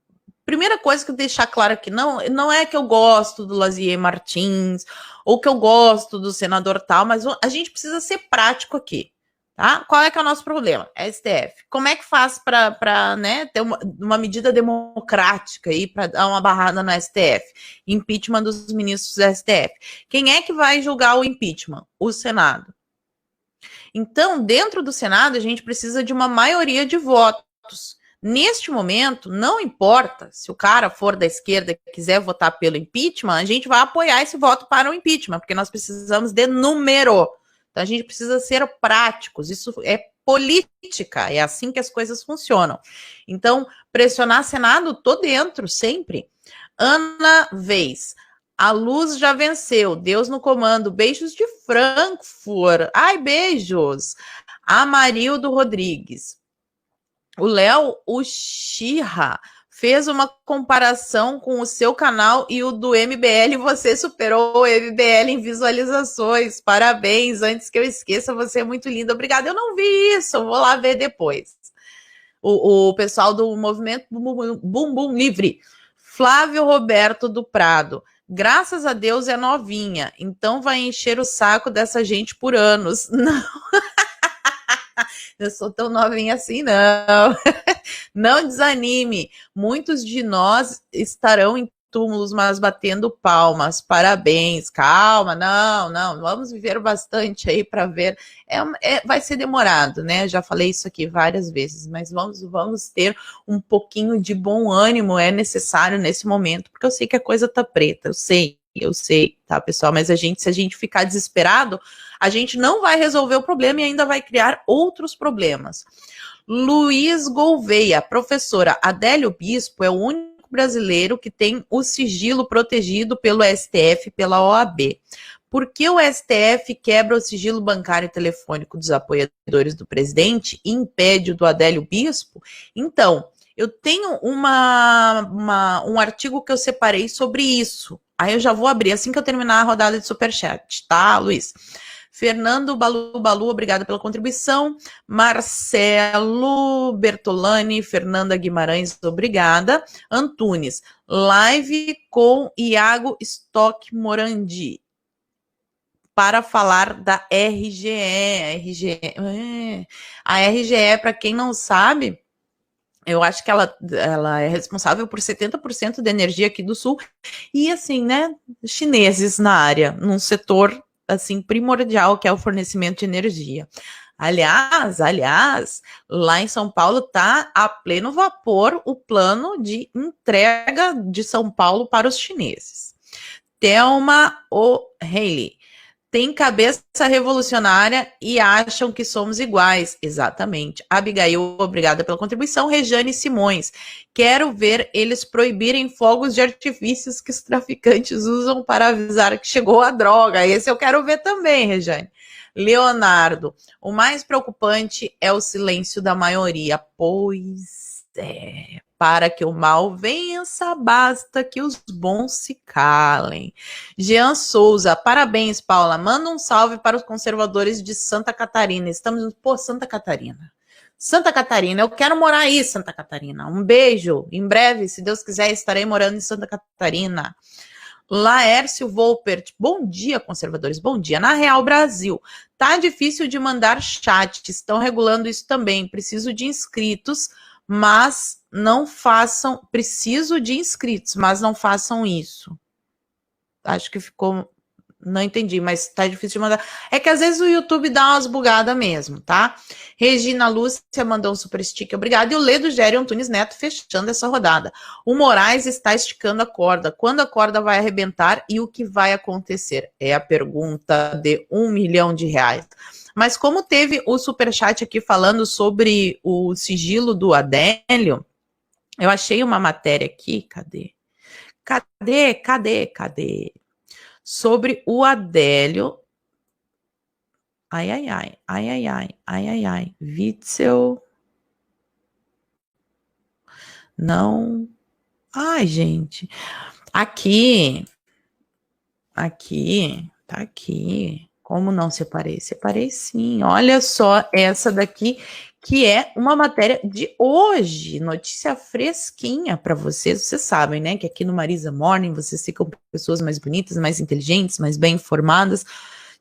primeira coisa que eu deixar claro aqui, não é que eu gosto do Lazier Martins ou que eu gosto do senador tal, mas a gente precisa ser prático aqui, tá? Qual é que é o nosso problema? É STF. Como é que faz para né, ter uma medida democrática aí para dar uma barrada no STF? Impeachment dos ministros do STF. Quem é que vai julgar o impeachment? O Senado. Então, dentro do Senado, a gente precisa de uma maioria de votos. Neste momento, não importa se o cara for da esquerda e quiser votar pelo impeachment, a gente vai apoiar esse voto para o impeachment, porque nós precisamos de número. Então, a gente precisa ser práticos. Isso é política, é assim que as coisas funcionam. Então, pressionar Senado, tô dentro, sempre. Ana Vez. A luz já venceu. Deus no comando. Beijos de Frankfurt. Ai, beijos. Amarildo Rodrigues. O Léo Uchiha fez uma comparação com o seu canal e o do MBL. Você superou o MBL em visualizações. Parabéns. Antes que eu esqueça, você é muito linda. Obrigada. Eu não vi isso. Eu vou lá ver depois. O pessoal do movimento Bumbum Livre. Flávio Roberto do Prado. Graças a Deus é novinha, então vai encher o saco dessa gente por anos. Não, eu sou tão novinha assim, não. Não desanime. Muitos de nós estarão em túmulos, mas batendo palmas. Parabéns. Calma, não. Vamos viver bastante aí para ver. Vai ser demorado, né? Já falei isso aqui várias vezes, mas vamos ter um pouquinho de bom ânimo, é necessário nesse momento, porque eu sei que a coisa tá preta, eu sei, tá, pessoal? Mas se a gente ficar desesperado, a gente não vai resolver o problema e ainda vai criar outros problemas. Luiz Gouveia, professora, Adélio Bispo é o único brasileiro que tem o sigilo protegido pelo STF e pela OAB. Por que o STF quebra o sigilo bancário e telefônico dos apoiadores do presidente e impede o do Adélio Bispo? Então, eu tenho um artigo que eu separei sobre isso. Aí eu já vou abrir assim que eu terminar a rodada de superchat, tá, Luiz? Fernando Balu, obrigada pela contribuição. Marcelo Bertolani, Fernanda Guimarães, obrigada. Antunes, live com Iago Stock Morandi para falar da RGE. A RGE, para quem não sabe, eu acho que ela é responsável por 70% da energia aqui do Sul. E assim, né, chineses na área, num setor assim primordial, que é o fornecimento de energia. Aliás, lá em São Paulo está a pleno vapor o plano de entrega de São Paulo para os chineses. Thelma O'Reilly. Tem cabeça revolucionária e acham que somos iguais. Exatamente. Abigail, obrigada pela contribuição. Rejane Simões. Quero ver eles proibirem fogos de artifícios que os traficantes usam para avisar que chegou a droga. Esse eu quero ver também, Rejane. Leonardo. O mais preocupante é o silêncio da maioria. Pois é. Para que o mal vença, basta que os bons se calem. Jean Souza, parabéns, Paula. Manda um salve para os conservadores de Santa Catarina. Estamos por Santa Catarina. Santa Catarina, eu quero morar aí, Santa Catarina. Um beijo. Em breve, se Deus quiser, estarei morando em Santa Catarina. Laércio Volpert, bom dia, conservadores, bom dia. Na Real Brasil, tá difícil de mandar chat, estão regulando isso também. Preciso de inscritos, mas não façam, preciso de inscritos, mas não façam isso. Acho que ficou, não entendi, mas tá difícil de mandar. É que às vezes o YouTube dá umas bugadas mesmo, tá? Regina Lúcia mandou um super sticker, obrigado. E o Ledo Gério Antunes Neto fechando essa rodada. O Moraes está esticando a corda. Quando a corda vai arrebentar e o que vai acontecer? É a pergunta de R$1 milhão. Mas como teve o superchat aqui falando sobre o sigilo do Adélio, eu achei uma matéria aqui, cadê? Sobre o Adélio. Ai. Witzel. Não. Ai, gente. Aqui. Tá aqui. Como não separei? Separei sim. Olha só essa daqui, que é uma matéria de hoje, notícia fresquinha para vocês. Vocês sabem, né, que aqui no Marisa Morning vocês ficam pessoas mais bonitas, mais inteligentes, mais bem informadas.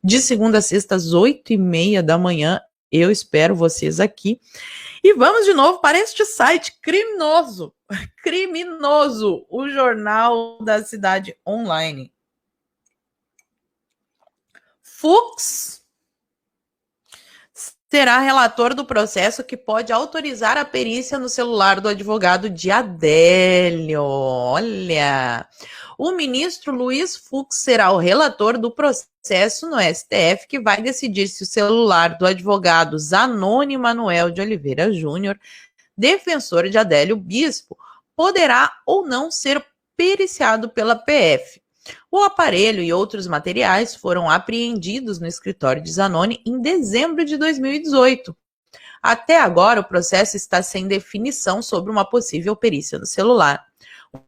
De segunda a sexta, às 8h30 da manhã, eu espero vocês aqui. E vamos de novo para este site criminoso, o Jornal da Cidade Online. Fux será relator do processo que pode autorizar a perícia no celular do advogado de Adélio. Olha, o ministro Luiz Fux será o relator do processo no STF que vai decidir se o celular do advogado Zanoni Manuel de Oliveira Júnior, defensor de Adélio Bispo, poderá ou não ser periciado pela PF. O aparelho e outros materiais foram apreendidos no escritório de Zanoni em dezembro de 2018. Até agora, o processo está sem definição sobre uma possível perícia no celular.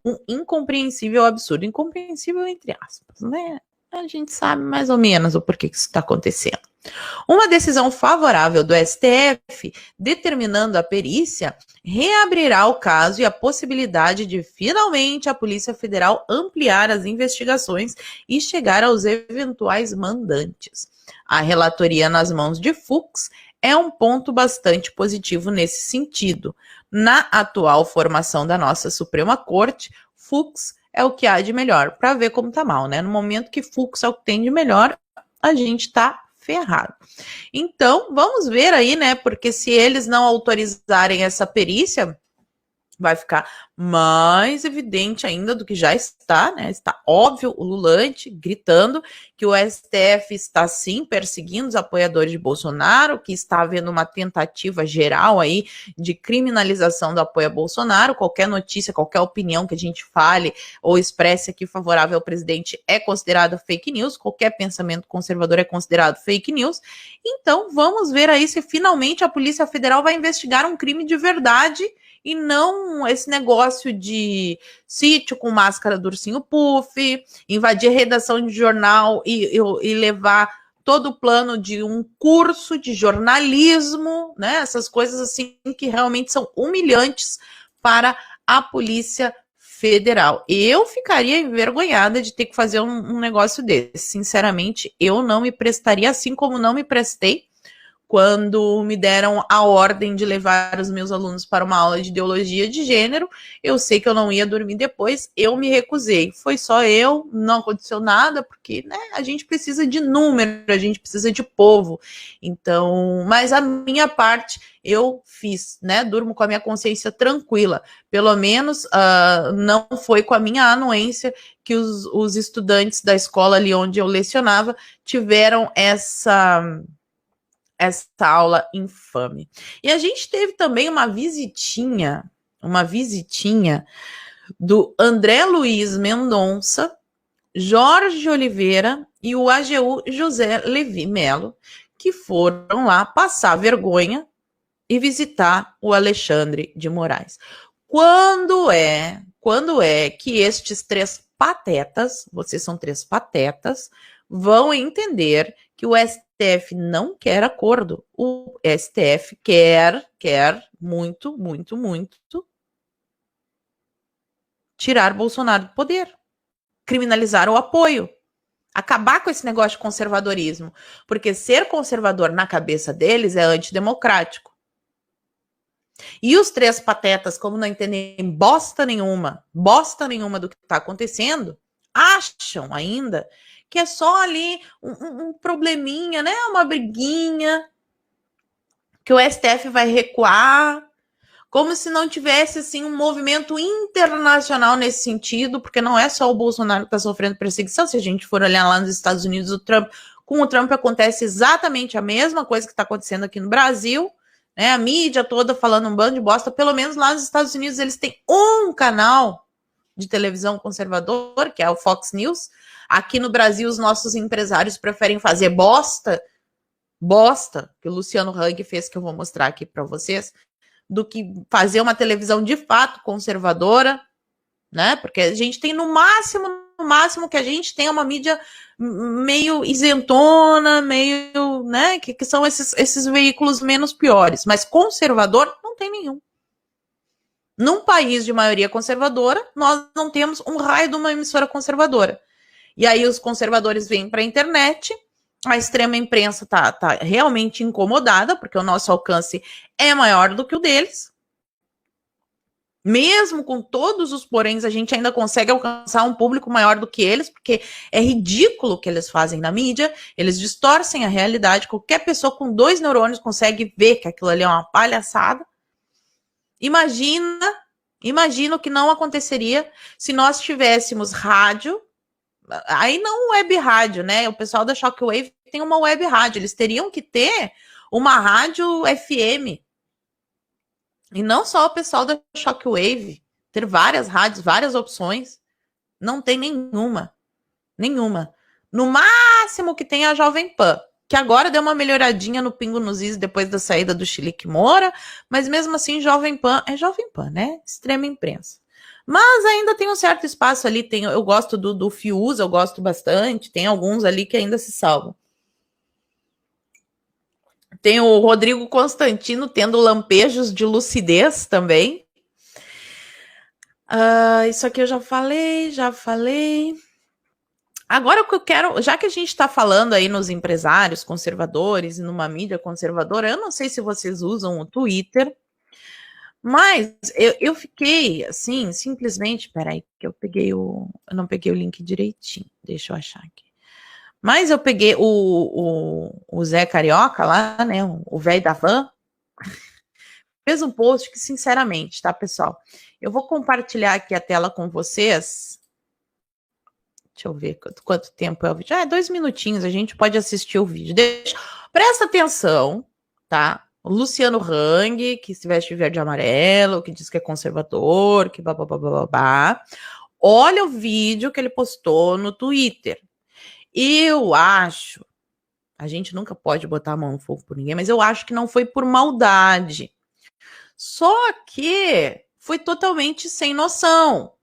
Um incompreensível absurdo. Incompreensível entre aspas, né? A gente sabe mais ou menos o porquê que isso está acontecendo. Uma decisão favorável do STF, determinando a perícia, reabrirá o caso e a possibilidade de, finalmente, a Polícia Federal ampliar as investigações e chegar aos eventuais mandantes. A relatoria nas mãos de Fux é um ponto bastante positivo nesse sentido. Na atual formação da nossa Suprema Corte, Fux é o que há de melhor, para ver como tá mal, né? No momento que Fux é o que tem de melhor, a gente tá ferrado. Então, vamos ver aí, né? Porque se eles não autorizarem essa perícia, vai ficar mais evidente ainda do que já está, né? Está óbvio, o Lulante gritando que o STF está sim perseguindo os apoiadores de Bolsonaro, que está havendo uma tentativa geral aí de criminalização do apoio a Bolsonaro. Qualquer notícia, qualquer opinião que a gente fale ou expresse aqui favorável ao presidente é considerada fake news, qualquer pensamento conservador é considerado fake news. Então, vamos ver aí se finalmente a Polícia Federal vai investigar um crime de verdade e não esse negócio de sítio com máscara do ursinho puff, invadir redação de jornal e levar todo o plano de um curso de jornalismo, né? Essas coisas assim que realmente são humilhantes para a Polícia Federal. Eu ficaria envergonhada de ter que fazer um negócio desse. Sinceramente, eu não me prestaria, assim como não me prestei quando me deram a ordem de levar os meus alunos para uma aula de ideologia de gênero. Eu sei que eu não ia dormir depois, eu me recusei. Foi só eu, não aconteceu nada, porque, né, a gente precisa de número, a gente precisa de povo. Então, mas a minha parte eu fiz, né, durmo com a minha consciência tranquila. Pelo menos não foi com a minha anuência que os estudantes da escola ali onde eu lecionava tiveram essa aula infame. E a gente teve também uma visitinha do André Luiz Mendonça, Jorge Oliveira e o AGU José Levi Melo, que foram lá passar vergonha e visitar o Alexandre de Moraes. Quando é que estes três patetas, vocês são três patetas, vão entender que o STF não quer acordo. O STF quer muito, muito, muito tirar Bolsonaro do poder, criminalizar o apoio, acabar com esse negócio de conservadorismo, porque ser conservador na cabeça deles é antidemocrático. E os três patetas, como não entendem bosta nenhuma do que está acontecendo, acham ainda que é só ali um probleminha, né? Uma briguinha, que o STF vai recuar, como se não tivesse assim um movimento internacional nesse sentido, porque não é só o Bolsonaro que está sofrendo perseguição. Se a gente for olhar lá nos Estados Unidos, com o Trump acontece exatamente a mesma coisa que está acontecendo aqui no Brasil, né? A mídia toda falando um bando de bosta. Pelo menos lá nos Estados Unidos eles têm um canal de televisão conservador, que é o Fox News. Aqui no Brasil, os nossos empresários preferem fazer bosta, que o Luciano Hang fez, que eu vou mostrar aqui para vocês, do que fazer uma televisão de fato conservadora, né? Porque a gente tem no máximo que a gente tem uma mídia meio isentona, meio, né? Que são esses veículos menos piores, mas conservador não tem nenhum. Num país de maioria conservadora, nós não temos um raio de uma emissora conservadora. E aí os conservadores vêm para a internet, a extrema imprensa tá realmente incomodada, porque o nosso alcance é maior do que o deles. Mesmo com todos os poréns, a gente ainda consegue alcançar um público maior do que eles, porque é ridículo o que eles fazem na mídia, eles distorcem a realidade, qualquer pessoa com 2 neurônios consegue ver que aquilo ali é uma palhaçada. Imagina o que não aconteceria se nós tivéssemos rádio, aí não web rádio, né? O pessoal da Shockwave tem uma web rádio, eles teriam que ter uma rádio FM. E não só o pessoal da Shockwave, ter várias rádios, várias opções. Não tem nenhuma. No máximo que tem é a Jovem Pan, que agora deu uma melhoradinha no Pingo nos Is depois da saída do Chilique Moura, mas mesmo assim Jovem Pan é Jovem Pan, né? Extrema imprensa. Mas ainda tem um certo espaço ali, eu gosto do Fius, eu gosto bastante, tem alguns ali que ainda se salvam. Tem o Rodrigo Constantino tendo lampejos de lucidez também. Isso aqui eu já falei. Agora o que eu quero, já que a gente está falando aí nos empresários conservadores e numa mídia conservadora, eu não sei se vocês usam o Twitter, mas eu fiquei assim, simplesmente, peraí, que eu não peguei o link direitinho, deixa eu achar aqui. Mas eu peguei o Zé Carioca lá, né, o velho da van, fez um post que, sinceramente, tá, pessoal? Eu vou compartilhar aqui a tela com vocês. Deixa eu ver quanto tempo é o vídeo. 2 minutinhos, a gente pode assistir o vídeo. Presta atenção, tá? O Luciano Hang, que se veste verde e amarelo, que diz que é conservador, que babá. Olha o vídeo que ele postou no Twitter. Eu acho, a gente nunca pode botar a mão no fogo por ninguém, mas eu acho que não foi por maldade. Só que foi totalmente sem noção.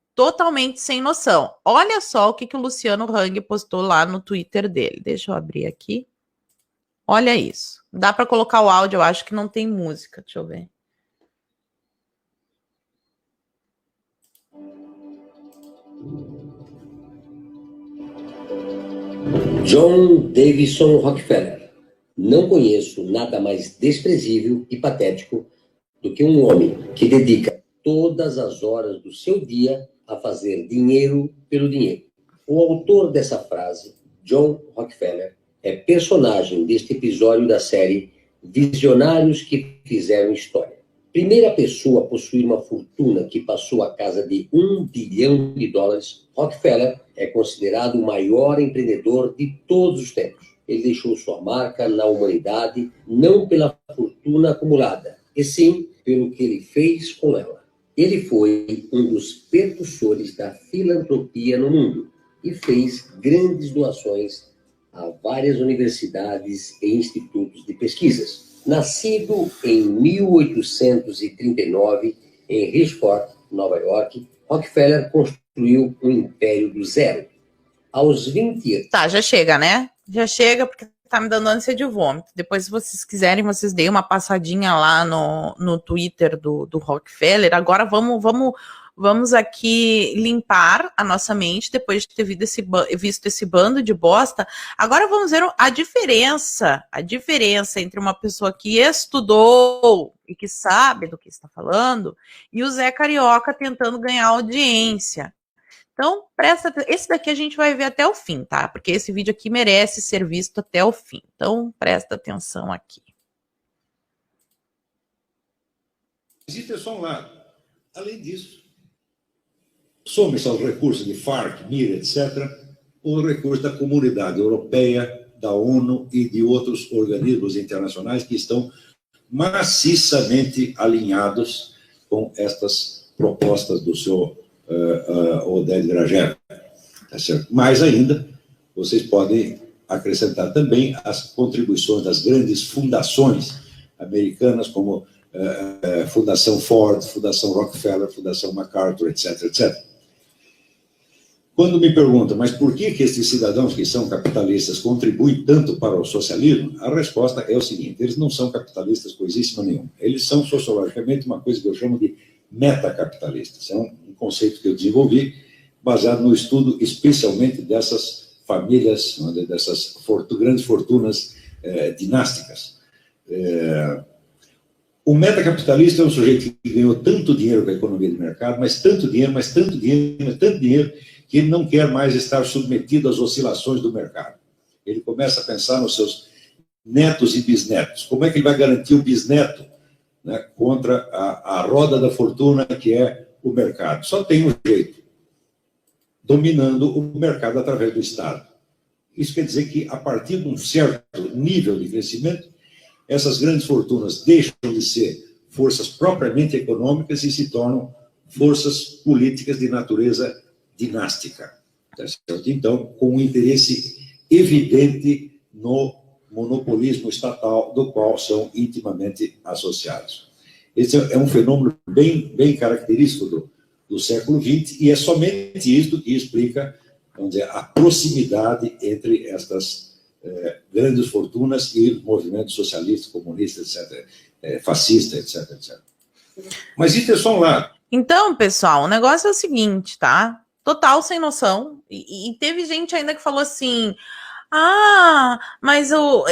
Olha só o que o Luciano Hang postou lá no Twitter dele. Deixa eu abrir aqui. Olha isso. Dá para colocar o áudio, eu acho que não tem música. Deixa eu ver. John Davison Rockefeller. Não conheço nada mais desprezível e patético do que um homem que dedica todas as horas do seu dia a fazer dinheiro pelo dinheiro. O autor dessa frase, John Rockefeller, é personagem deste episódio da série Visionários que Fizeram História. Primeira pessoa a possuir uma fortuna que passou a casa de $1 bilhão, Rockefeller é considerado o maior empreendedor de todos os tempos. Ele deixou sua marca na humanidade não pela fortuna acumulada, e sim pelo que ele fez com ela. Ele foi um dos percussores da filantropia no mundo e fez grandes doações a várias universidades e institutos de pesquisas. Nascido em 1839 em Richford, Nova York, Rockefeller construiu um império do zero. Aos 20 anos... Tá, já chega, né? Já chega, porque tá me dando ânsia de vômito. Depois, se vocês quiserem, vocês deem uma passadinha lá no Twitter do Rockefeller. Agora vamos aqui limpar a nossa mente depois de ter visto esse bando de bosta. Agora vamos ver a diferença entre uma pessoa que estudou e que sabe do que está falando e o Zé Carioca tentando ganhar audiência. Então, esse daqui a gente vai ver até o fim, tá? Porque esse vídeo aqui merece ser visto até o fim. Então, presta atenção aqui. Existe só um lado. Além disso, some-se aos recursos de FARC, MIR, etc., os recursos da Comunidade Europeia, da ONU e de outros organismos internacionais que estão maciçamente alinhados com estas propostas do senhor Oded Grajew. Tá certo? Mais ainda, vocês podem acrescentar também as contribuições das grandes fundações americanas, como Fundação Ford, Fundação Rockefeller, Fundação MacArthur, etc., etc. Quando me perguntam, mas por que esses cidadãos que são capitalistas contribuem tanto para o socialismo? A resposta é o seguinte: eles não são capitalistas coisíssima nenhuma. Eles são, sociologicamente, uma coisa que eu chamo de metacapitalistas. É um conceito que eu desenvolvi baseado no estudo especialmente dessas famílias, dessas grandes fortunas dinásticas. O metacapitalista é um sujeito que ganhou tanto dinheiro com a economia de mercado, mas tanto dinheiro, mas tanto dinheiro, mas tanto dinheiro, que ele não quer mais estar submetido às oscilações do mercado. Ele começa a pensar nos seus netos e bisnetos. Como é que ele vai garantir o bisneto, né, contra a roda da fortuna, que é o mercado? Só tem um jeito: dominando o mercado através do Estado. Isso quer dizer que, a partir de um certo nível de crescimento, essas grandes fortunas deixam de ser forças propriamente econômicas e se tornam forças políticas de natureza dinástica. Tá certo? Então, com um interesse evidente no monopolismo estatal, do qual são intimamente associados. Esse é um fenômeno bem característico do século XX, e é somente isso que explica, vamos dizer, a proximidade entre estas grandes fortunas e os movimentos socialistas, comunistas, etc., fascistas, etc. Mas isso é só um lado. Então, pessoal, o negócio é o seguinte, tá? Total sem noção. E teve gente ainda que falou assim: mas o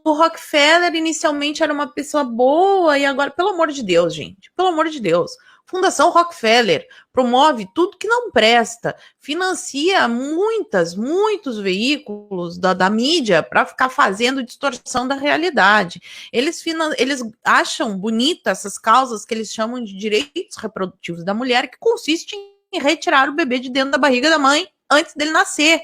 Rockefeller inicialmente era uma pessoa boa e agora, pelo amor de Deus, gente, pelo amor de Deus. Fundação Rockefeller promove tudo que não presta, financia muitos veículos da mídia para ficar fazendo distorção da realidade. Eles acham bonitas essas causas que eles chamam de direitos reprodutivos da mulher, que consiste em retirar o bebê de dentro da barriga da mãe antes dele nascer.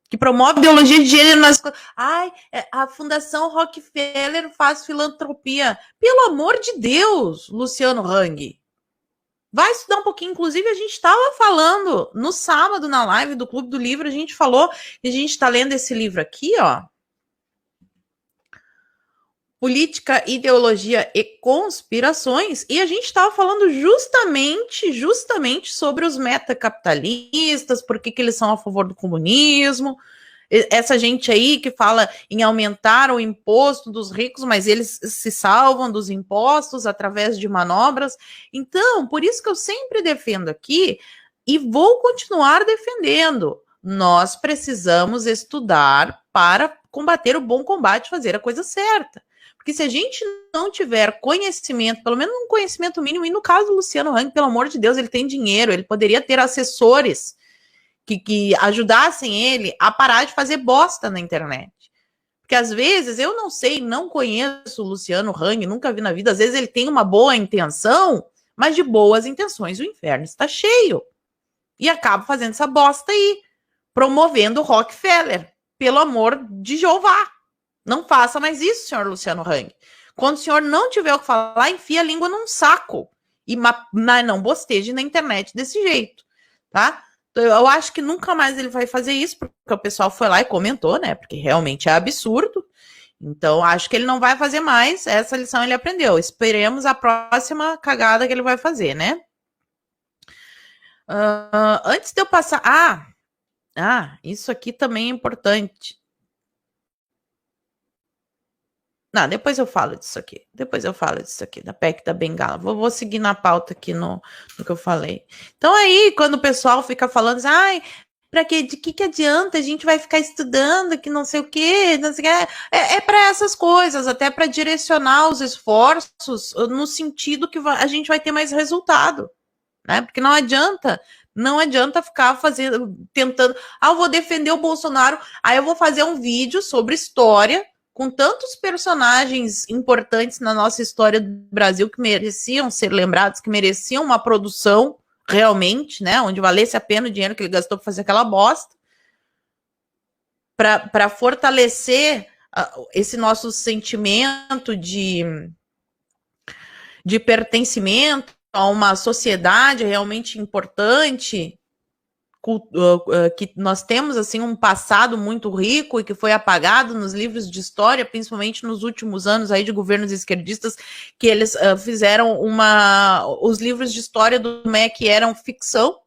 Que promove ideologia de gênero nas... a Fundação Rockefeller faz filantropia. Pelo amor de Deus, Luciano Hang. Vai estudar um pouquinho. Inclusive, a gente estava falando no sábado, na live do Clube do Livro, a gente falou, e a gente está lendo esse livro aqui, ó. Política, Ideologia e Conspirações, e a gente estava falando justamente sobre os metacapitalistas, por que eles são a favor do comunismo, essa gente aí que fala em aumentar o imposto dos ricos, mas eles se salvam dos impostos através de manobras. Então, por isso que eu sempre defendo aqui, e vou continuar defendendo, nós precisamos estudar para combater o bom combate, fazer a coisa certa. Porque se a gente não tiver conhecimento, pelo menos um conhecimento mínimo, e no caso do Luciano Hang, pelo amor de Deus, ele tem dinheiro, ele poderia ter assessores que ajudassem ele a parar de fazer bosta na internet. Porque às vezes, eu não sei, não conheço o Luciano Hang, nunca vi na vida, às vezes ele tem uma boa intenção, mas de boas intenções o inferno está cheio. E acaba fazendo essa bosta aí, promovendo o Rockefeller, pelo amor de Jeová. Não faça mais isso, senhor Luciano Hang. Quando o senhor não tiver o que falar, enfia a língua num saco. Mas não bosteje na internet desse jeito, tá? Então, eu acho que nunca mais ele vai fazer isso, porque o pessoal foi lá e comentou, né? Porque realmente é absurdo. Então, acho que ele não vai fazer mais. Essa lição ele aprendeu. Esperemos a próxima cagada que ele vai fazer, né? Antes de eu passar... isso aqui também é importante. Não, depois eu falo disso aqui. Da PEC da Bengala. Vou seguir na pauta aqui no que eu falei. Então aí, quando o pessoal fica falando assim, para quê? De que adianta? A gente vai ficar estudando que não sei o quê, não sei o quê. É para essas coisas, até para direcionar os esforços no sentido que a gente vai ter mais resultado, né? Porque não adianta ficar tentando, eu vou defender o Bolsonaro, aí eu vou fazer um vídeo sobre história, com tantos personagens importantes na nossa história do Brasil que mereciam ser lembrados, que mereciam uma produção realmente, né, onde valesse a pena o dinheiro que ele gastou para fazer aquela bosta, para fortalecer esse nosso sentimento de pertencimento a uma sociedade realmente importante, que nós temos assim um passado muito rico e que foi apagado nos livros de história, principalmente nos últimos anos aí de governos esquerdistas, que eles fizeram os livros de história do MEC eram ficção,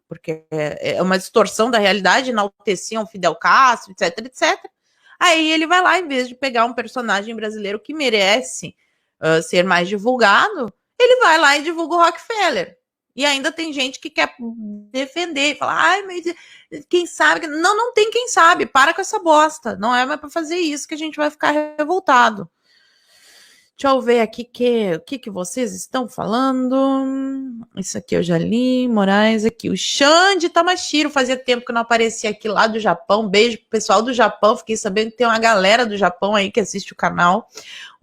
porque é uma distorção da realidade, enalteciam Fidel Castro, etc. Aí ele vai lá, em vez de pegar um personagem brasileiro que merece ser mais divulgado, ele vai lá e divulga o Rockefeller. E ainda tem gente que quer defender, falar, mas quem sabe... Não tem quem sabe, para com essa bosta. Não é mais para fazer isso que a gente vai ficar revoltado. Deixa eu ver aqui o que vocês estão falando. Isso aqui eu já li. Moraes aqui. O Xande Tamashiro. Fazia tempo que não aparecia aqui lá do Japão. Beijo pro pessoal do Japão. Fiquei sabendo que tem uma galera do Japão aí que assiste o canal.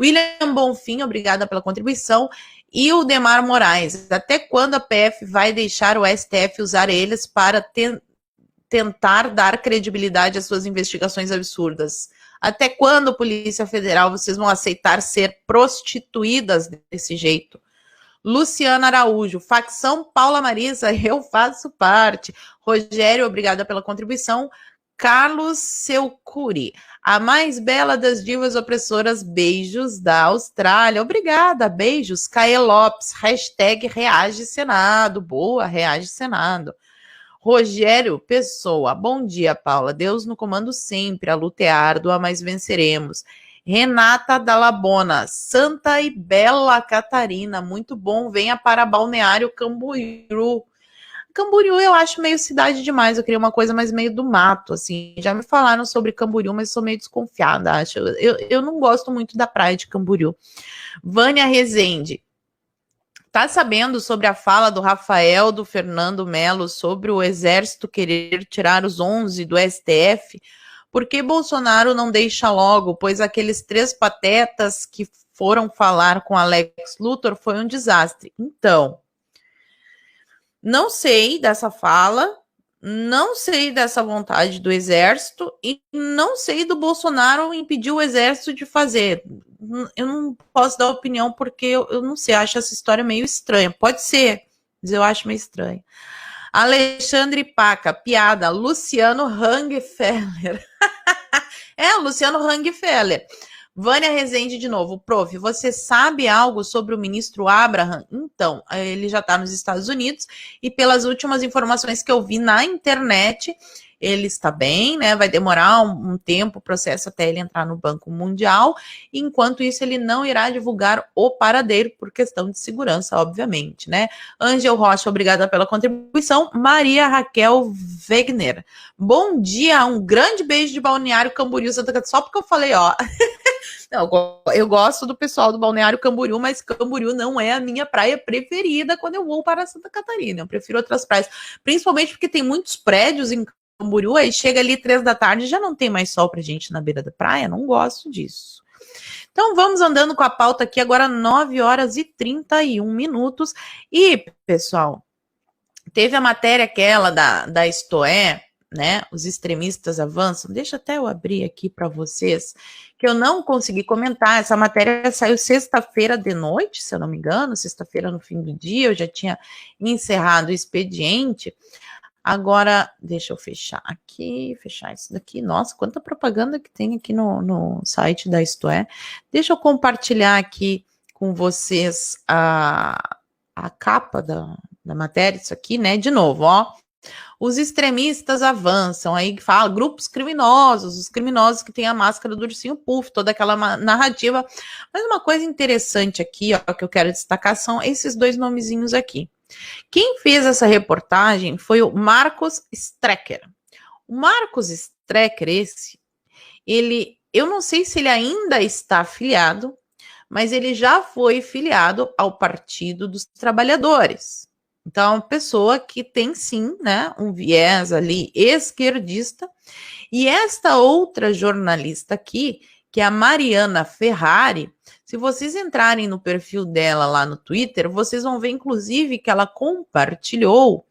William Bonfim, obrigada pela contribuição. E o Demar Moraes. Até quando a PF vai deixar o STF usar eles para tentar dar credibilidade às suas investigações absurdas? Até quando, Polícia Federal, vocês vão aceitar ser prostituídas desse jeito? Luciana Araújo, facção Paula Marisa, eu faço parte. Rogério, obrigada pela contribuição. Carlos Seucuri, a mais bela das divas opressoras, beijos da Austrália. Obrigada, beijos. Caê Lopes, hashtag Reage Senado. Boa, Reage Senado. Rogério Pessoa, bom dia, Paula. Deus no comando sempre, a luta é árdua, mas venceremos. Renata Dalabona, Santa e Bela Catarina, muito bom, venha para Balneário Camboriú. Camboriú eu acho meio cidade demais, eu queria uma coisa mais meio do mato, assim. Já me falaram sobre Camboriú, mas sou meio desconfiada, acho. Eu não gosto muito da praia de Camboriú. Vânia Rezende, tá sabendo sobre a fala do Rafael, do Fernando Melo, sobre o Exército querer tirar os 11 do STF? Por que Bolsonaro não deixa logo? Pois aqueles 3 patetas que foram falar com Alex Luthor foi um desastre. Então, não sei dessa fala, não sei dessa vontade do Exército e não sei do Bolsonaro impedir o Exército de fazer. Eu não posso dar opinião porque eu não sei, acho essa história meio estranha. Pode ser, mas eu acho meio estranha. Alexandre Paca, piada, Luciano Rangfeller. Luciano Rangfeller. Vânia Rezende de novo. Prof, você sabe algo sobre o ministro Abraham? Então, ele já está nos Estados Unidos e pelas últimas informações que eu vi na internet, ele está bem, né? Vai demorar um tempo o processo até ele entrar no Banco Mundial. E, enquanto isso, ele não irá divulgar o paradeiro por questão de segurança, obviamente, né? Ângel Rocha, obrigada pela contribuição. Maria Raquel Wegner. Bom dia, um grande beijo de Balneário Camboriú, Santa Catarina. Só porque eu falei, ó. Não, eu gosto do pessoal do Balneário Camboriú, mas Camboriú não é a minha praia preferida quando eu vou para Santa Catarina. Eu prefiro outras praias, principalmente porque tem muitos prédios em Camboriú, aí chega ali 3 da tarde e já não tem mais sol pra gente na beira da praia, não gosto disso. Então vamos andando com a pauta aqui agora 9 horas e 31 minutos. E, pessoal, teve a matéria aquela da Istoé, né? Os extremistas avançam. Deixa até eu abrir aqui para vocês, que eu não consegui comentar. Essa matéria saiu sexta-feira de noite, se eu não me engano, sexta-feira no fim do dia, eu já tinha encerrado o expediente. Agora, deixa eu fechar isso daqui. Nossa, quanta propaganda que tem aqui no site da Istoé. Deixa eu compartilhar aqui com vocês a capa da matéria, isso aqui, né? De novo, ó. Os extremistas avançam, aí fala grupos criminosos, os criminosos que têm a máscara do ursinho puff, toda aquela narrativa. Mas uma coisa interessante aqui, ó, que eu quero destacar são esses 2 nomezinhos aqui. Quem fez essa reportagem foi o Marcos Strecker. O Marcos Strecker, eu não sei se ele ainda está afiliado, mas ele já foi filiado ao Partido dos Trabalhadores. Então, é uma pessoa que tem sim, né, um viés ali esquerdista. E esta outra jornalista aqui, que é a Mariana Ferrari, se vocês entrarem no perfil dela lá no Twitter, vocês vão ver, inclusive, que ela compartilhou,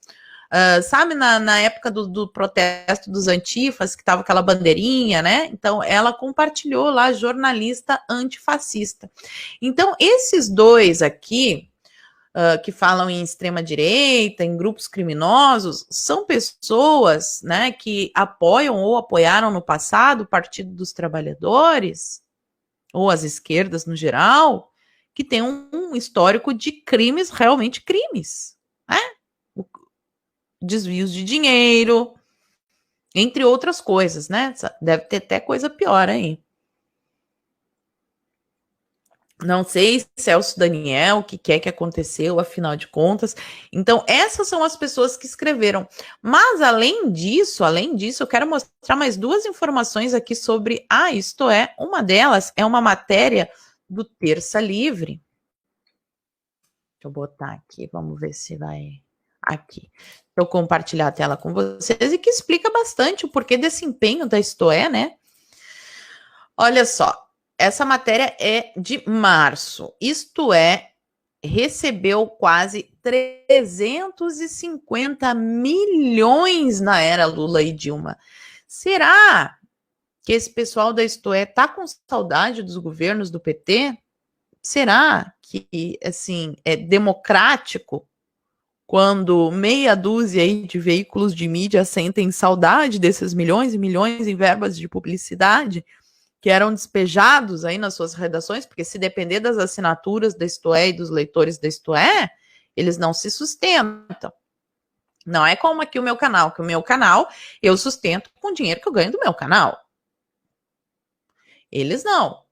sabe, na época do protesto dos antifas, que tava aquela bandeirinha, né? Então, ela compartilhou lá, jornalista antifascista. Então, esses 2 aqui, que falam em extrema-direita, em grupos criminosos, são pessoas, né, que apoiam ou apoiaram no passado o Partido dos Trabalhadores, ou as esquerdas no geral, que tem um histórico de crimes, realmente crimes, né? Desvios de dinheiro, entre outras coisas, né? Deve ter até coisa pior aí. Não sei, Celso Daniel, o que é que aconteceu, afinal de contas. Então, essas são as pessoas que escreveram. Mas, além disso, eu quero mostrar mais 2 informações aqui sobre a Istoé. Uma delas é uma matéria do Terça Livre. Deixa eu botar aqui, vamos ver se vai aqui. Eu compartilhar a tela com vocês e que explica bastante o porquê desse empenho da Isto É, né? Olha só, essa matéria é de março. Isto É recebeu quase 350 milhões na era Lula e Dilma. Será que esse pessoal da Isto É tá com saudade dos governos do PT? Será que, assim, é democrático quando meia dúzia aí de veículos de mídia sentem saudade desses milhões e milhões em verbas de publicidade que eram despejados aí nas suas redações? Porque se depender das assinaturas da Isto É e dos leitores da Isto É, eles não se sustentam. Não é como aqui o meu canal, que o meu canal eu sustento com o dinheiro que eu ganho do meu canal. Eles não.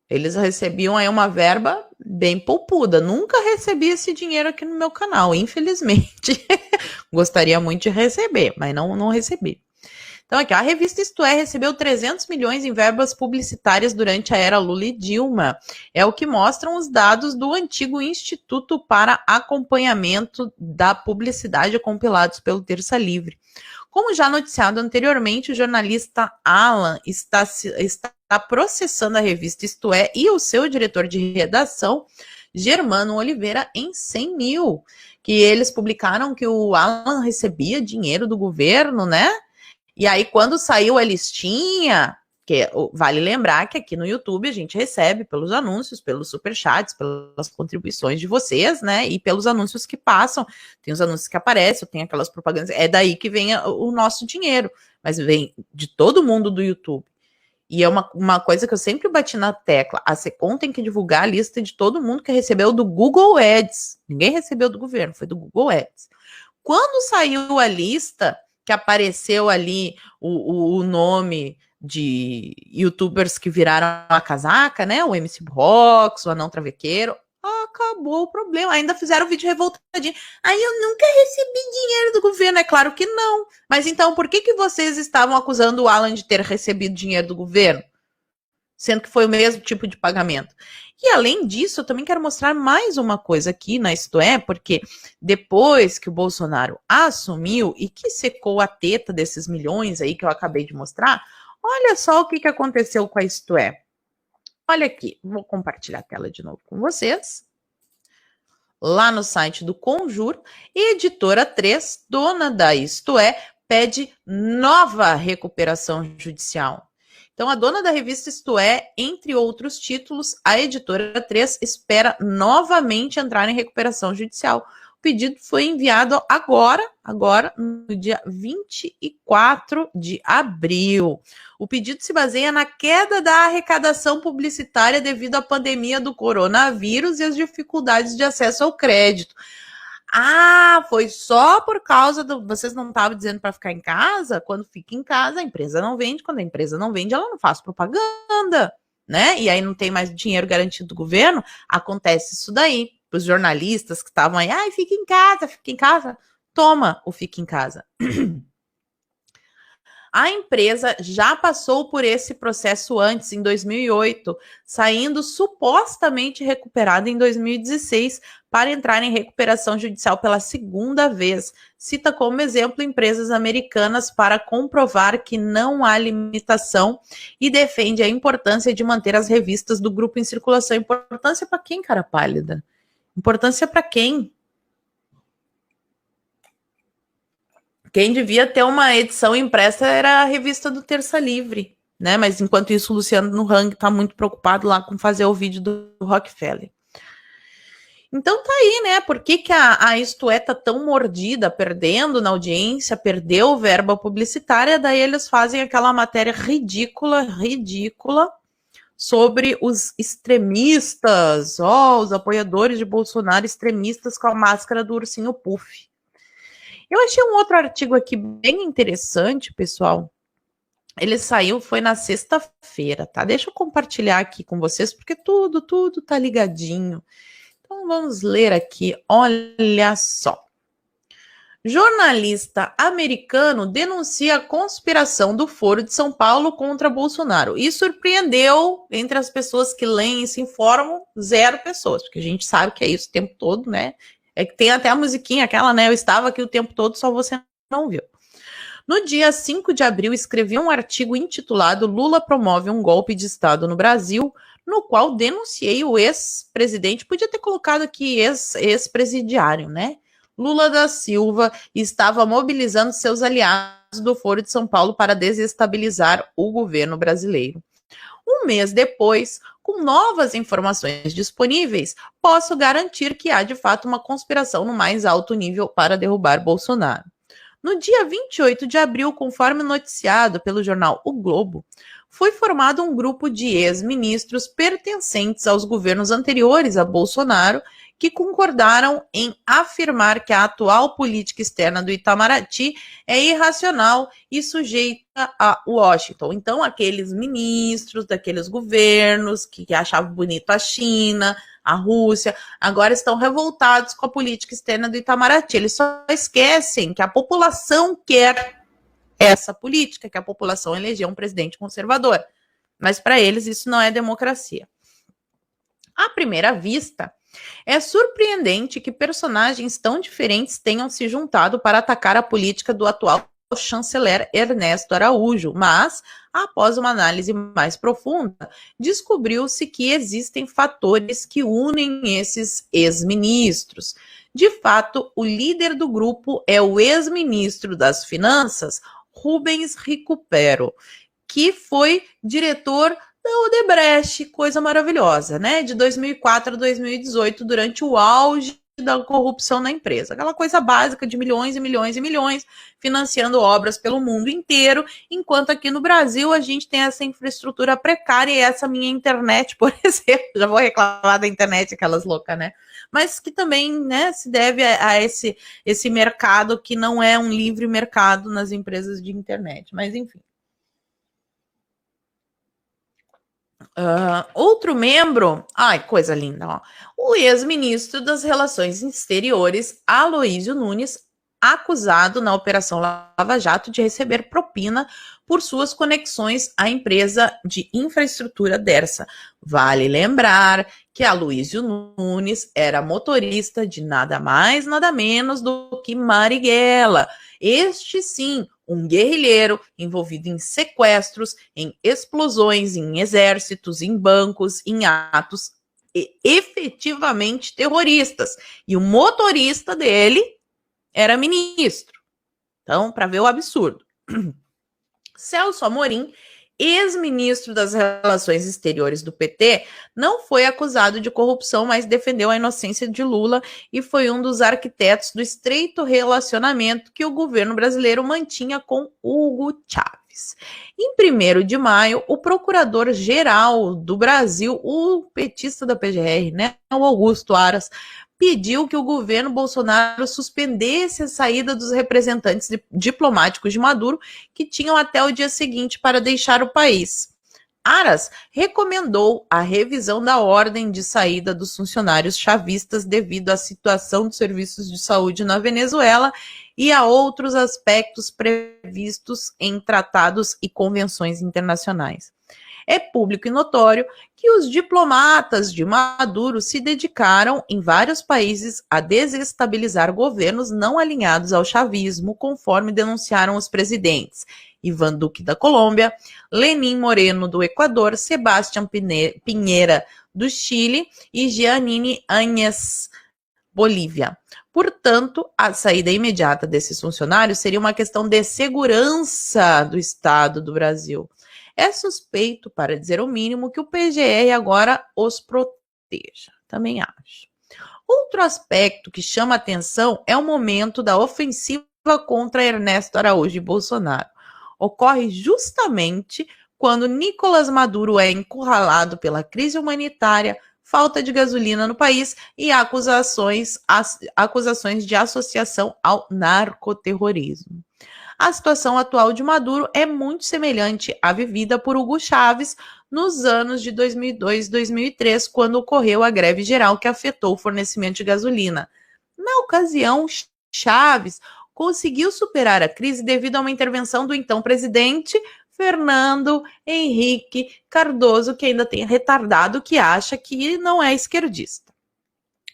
Eles recebiam aí uma verba bem poupuda. Nunca recebi esse dinheiro aqui no meu canal, infelizmente. Gostaria muito de receber, mas não recebi. Então aqui, a revista Isto É recebeu 300 milhões em verbas publicitárias durante a era Lula e Dilma. É o que mostram os dados do antigo Instituto para Acompanhamento da Publicidade compilados pelo Terça Livre. Como já noticiado anteriormente, o jornalista Alan está processando a revista Isto É e o seu diretor de redação, Germano Oliveira, em 100 mil. Que eles publicaram que o Alan recebia dinheiro do governo, né? E aí, quando saiu a listinha, que vale lembrar que aqui no YouTube a gente recebe pelos anúncios, pelos superchats, pelas contribuições de vocês, né? E pelos anúncios que passam. Tem os anúncios que aparecem, tem aquelas propagandas. É daí que vem o nosso dinheiro. Mas vem de todo mundo do YouTube. E é uma coisa que eu sempre bati na tecla. A Secom tem que divulgar a lista de todo mundo que recebeu do Google Ads. Ninguém recebeu do governo, foi do Google Ads. Quando saiu a lista, que apareceu ali o nome de youtubers que viraram a casaca, né? O MC Brox, o Anão Travequeiro. Acabou o problema. Ainda fizeram o vídeo revoltadinho. Aí eu nunca recebi dinheiro do governo. É claro que não. Mas então, por que vocês estavam acusando o Alan de ter recebido dinheiro do governo? Sendo que foi o mesmo tipo de pagamento. E além disso, eu também quero mostrar mais uma coisa aqui na Isto É, porque depois que o Bolsonaro assumiu e que secou a teta desses milhões aí que eu acabei de mostrar, olha só o que aconteceu com a Isto É. Olha aqui, vou compartilhar a tela de novo com vocês. Lá no site do Conjur, Editora 3, dona da Isto É, pede nova recuperação judicial. Então, a dona da revista Isto É, entre outros títulos, a Editora 3 espera novamente entrar em recuperação judicial. O pedido foi enviado agora, no dia 24 de abril. O pedido se baseia na queda da arrecadação publicitária devido à pandemia do coronavírus e às dificuldades de acesso ao crédito. Ah, foi só por causa do... Vocês não estavam dizendo para ficar em casa? Quando fica em casa, a empresa não vende. Quando a empresa não vende, ela não faz propaganda, né? E aí não tem mais dinheiro garantido do governo. Acontece isso daí. Os jornalistas que estavam aí, ai, fica em casa. Toma o fica em casa. A empresa já passou por esse processo antes, em 2008, saindo supostamente recuperada em 2016 para entrar em recuperação judicial pela segunda vez. Cita como exemplo empresas americanas para comprovar que não há limitação e defende a importância de manter as revistas do grupo em circulação. Importância para quem, cara pálida? Importância para quem? Quem devia ter uma edição impressa era a revista do Terça Livre, né? Mas enquanto isso, o Luciano Hang está muito preocupado lá com fazer o vídeo do Rockefeller. Então tá aí, né? Por que a Isto É tá tão mordida, perdendo na audiência, perdeu verba publicitária, daí eles fazem aquela matéria ridícula, sobre os extremistas, os apoiadores de Bolsonaro extremistas com a máscara do ursinho Puff. Eu achei um outro artigo aqui bem interessante, pessoal. Ele saiu, foi na sexta-feira, tá? Deixa eu compartilhar aqui com vocês, porque tudo tá ligadinho. Então, vamos ler aqui. Olha só. Jornalista americano denuncia a conspiração do Foro de São Paulo contra Bolsonaro. E surpreendeu, entre as pessoas que leem e se informam, 0 pessoas, porque a gente sabe que é isso o tempo todo, né? É que tem até a musiquinha, aquela, né? Eu estava aqui o tempo todo, só você não viu. No dia 5 de abril, escrevi um artigo intitulado Lula promove um golpe de Estado no Brasil, no qual denunciei o ex-presidente, podia ter colocado aqui ex-presidiário, né? Lula da Silva estava mobilizando seus aliados do Foro de São Paulo para desestabilizar o governo brasileiro. Um mês depois, com novas informações disponíveis, posso garantir que há de fato uma conspiração no mais alto nível para derrubar Bolsonaro. No dia 28 de abril, conforme noticiado pelo jornal O Globo, foi formado um grupo de ex-ministros pertencentes aos governos anteriores a Bolsonaro que concordaram em afirmar que a atual política externa do Itamaraty é irracional e sujeita a Washington. Então, aqueles ministros daqueles governos que achavam bonito a China, a Rússia, agora estão revoltados com a política externa do Itamaraty. Eles só esquecem que a população quer essa política, que a população elegeu um presidente conservador. Mas para eles isso não é democracia. À primeira vista, é surpreendente que personagens tão diferentes tenham se juntado para atacar a política do atual chanceler Ernesto Araújo, mas, após uma análise mais profunda, descobriu-se que existem fatores que unem esses ex-ministros. De fato, o líder do grupo é o ex-ministro das Finanças, Rubens Recupero, que foi diretor da Odebrecht, coisa maravilhosa, né? De 2004 a 2018, durante o auge da corrupção na empresa. Aquela coisa básica de milhões e milhões e milhões, financiando obras pelo mundo inteiro, enquanto aqui no Brasil a gente tem essa infraestrutura precária e essa minha internet, por exemplo, já vou reclamar da internet, aquelas loucas, né? Mas que também, né, se deve a esse mercado que não é um livre mercado nas empresas de internet, mas enfim. Outro membro, ai, coisa linda, ó. O ex-ministro das Relações Exteriores, Aloísio Nunes, acusado na Operação Lava Jato de receber propina por suas conexões à empresa de infraestrutura Dersa. Vale lembrar que Aloísio Nunes era motorista de nada mais, nada menos do que Marighella. Este sim, um guerrilheiro envolvido em sequestros, em explosões, em exércitos, em bancos, em atos efetivamente terroristas. E o motorista dele era ministro. Então, para ver o absurdo. Celso Amorim, ex-ministro das Relações Exteriores do PT, não foi acusado de corrupção, mas defendeu a inocência de Lula e foi um dos arquitetos do estreito relacionamento que o governo brasileiro mantinha com Hugo Chávez. Em 1º de maio, o procurador-geral do Brasil, o petista da PGR, né, o Augusto Aras, pediu que o governo Bolsonaro suspendesse a saída dos representantes diplomáticos de Maduro, que tinham até o dia seguinte para deixar o país. Aras recomendou a revisão da ordem de saída dos funcionários chavistas devido à situação dos serviços de saúde na Venezuela e a outros aspectos previstos em tratados e convenções internacionais. É público e notório que os diplomatas de Maduro se dedicaram em vários países a desestabilizar governos não alinhados ao chavismo, conforme denunciaram os presidentes Iván Duque da Colômbia, Lenín Moreno do Equador, Sebastián Piñera do Chile e Jeanine Áñez Bolívia. Portanto, a saída imediata desses funcionários seria uma questão de segurança do Estado do Brasil. É suspeito, para dizer o mínimo, que o PGR agora os proteja. Também acho. Outro aspecto que chama atenção é o momento da ofensiva contra Ernesto Araújo e Bolsonaro. Ocorre justamente quando Nicolás Maduro é encurralado pela crise humanitária, falta de gasolina no país e acusações de associação ao narcoterrorismo. A situação atual de Maduro é muito semelhante à vivida por Hugo Chávez nos anos de 2002 e 2003, quando ocorreu a greve geral que afetou o fornecimento de gasolina. Na ocasião, Chávez conseguiu superar a crise devido a uma intervenção do então presidente Fernando Henrique Cardoso, que ainda tem retardado que acha que não é esquerdista.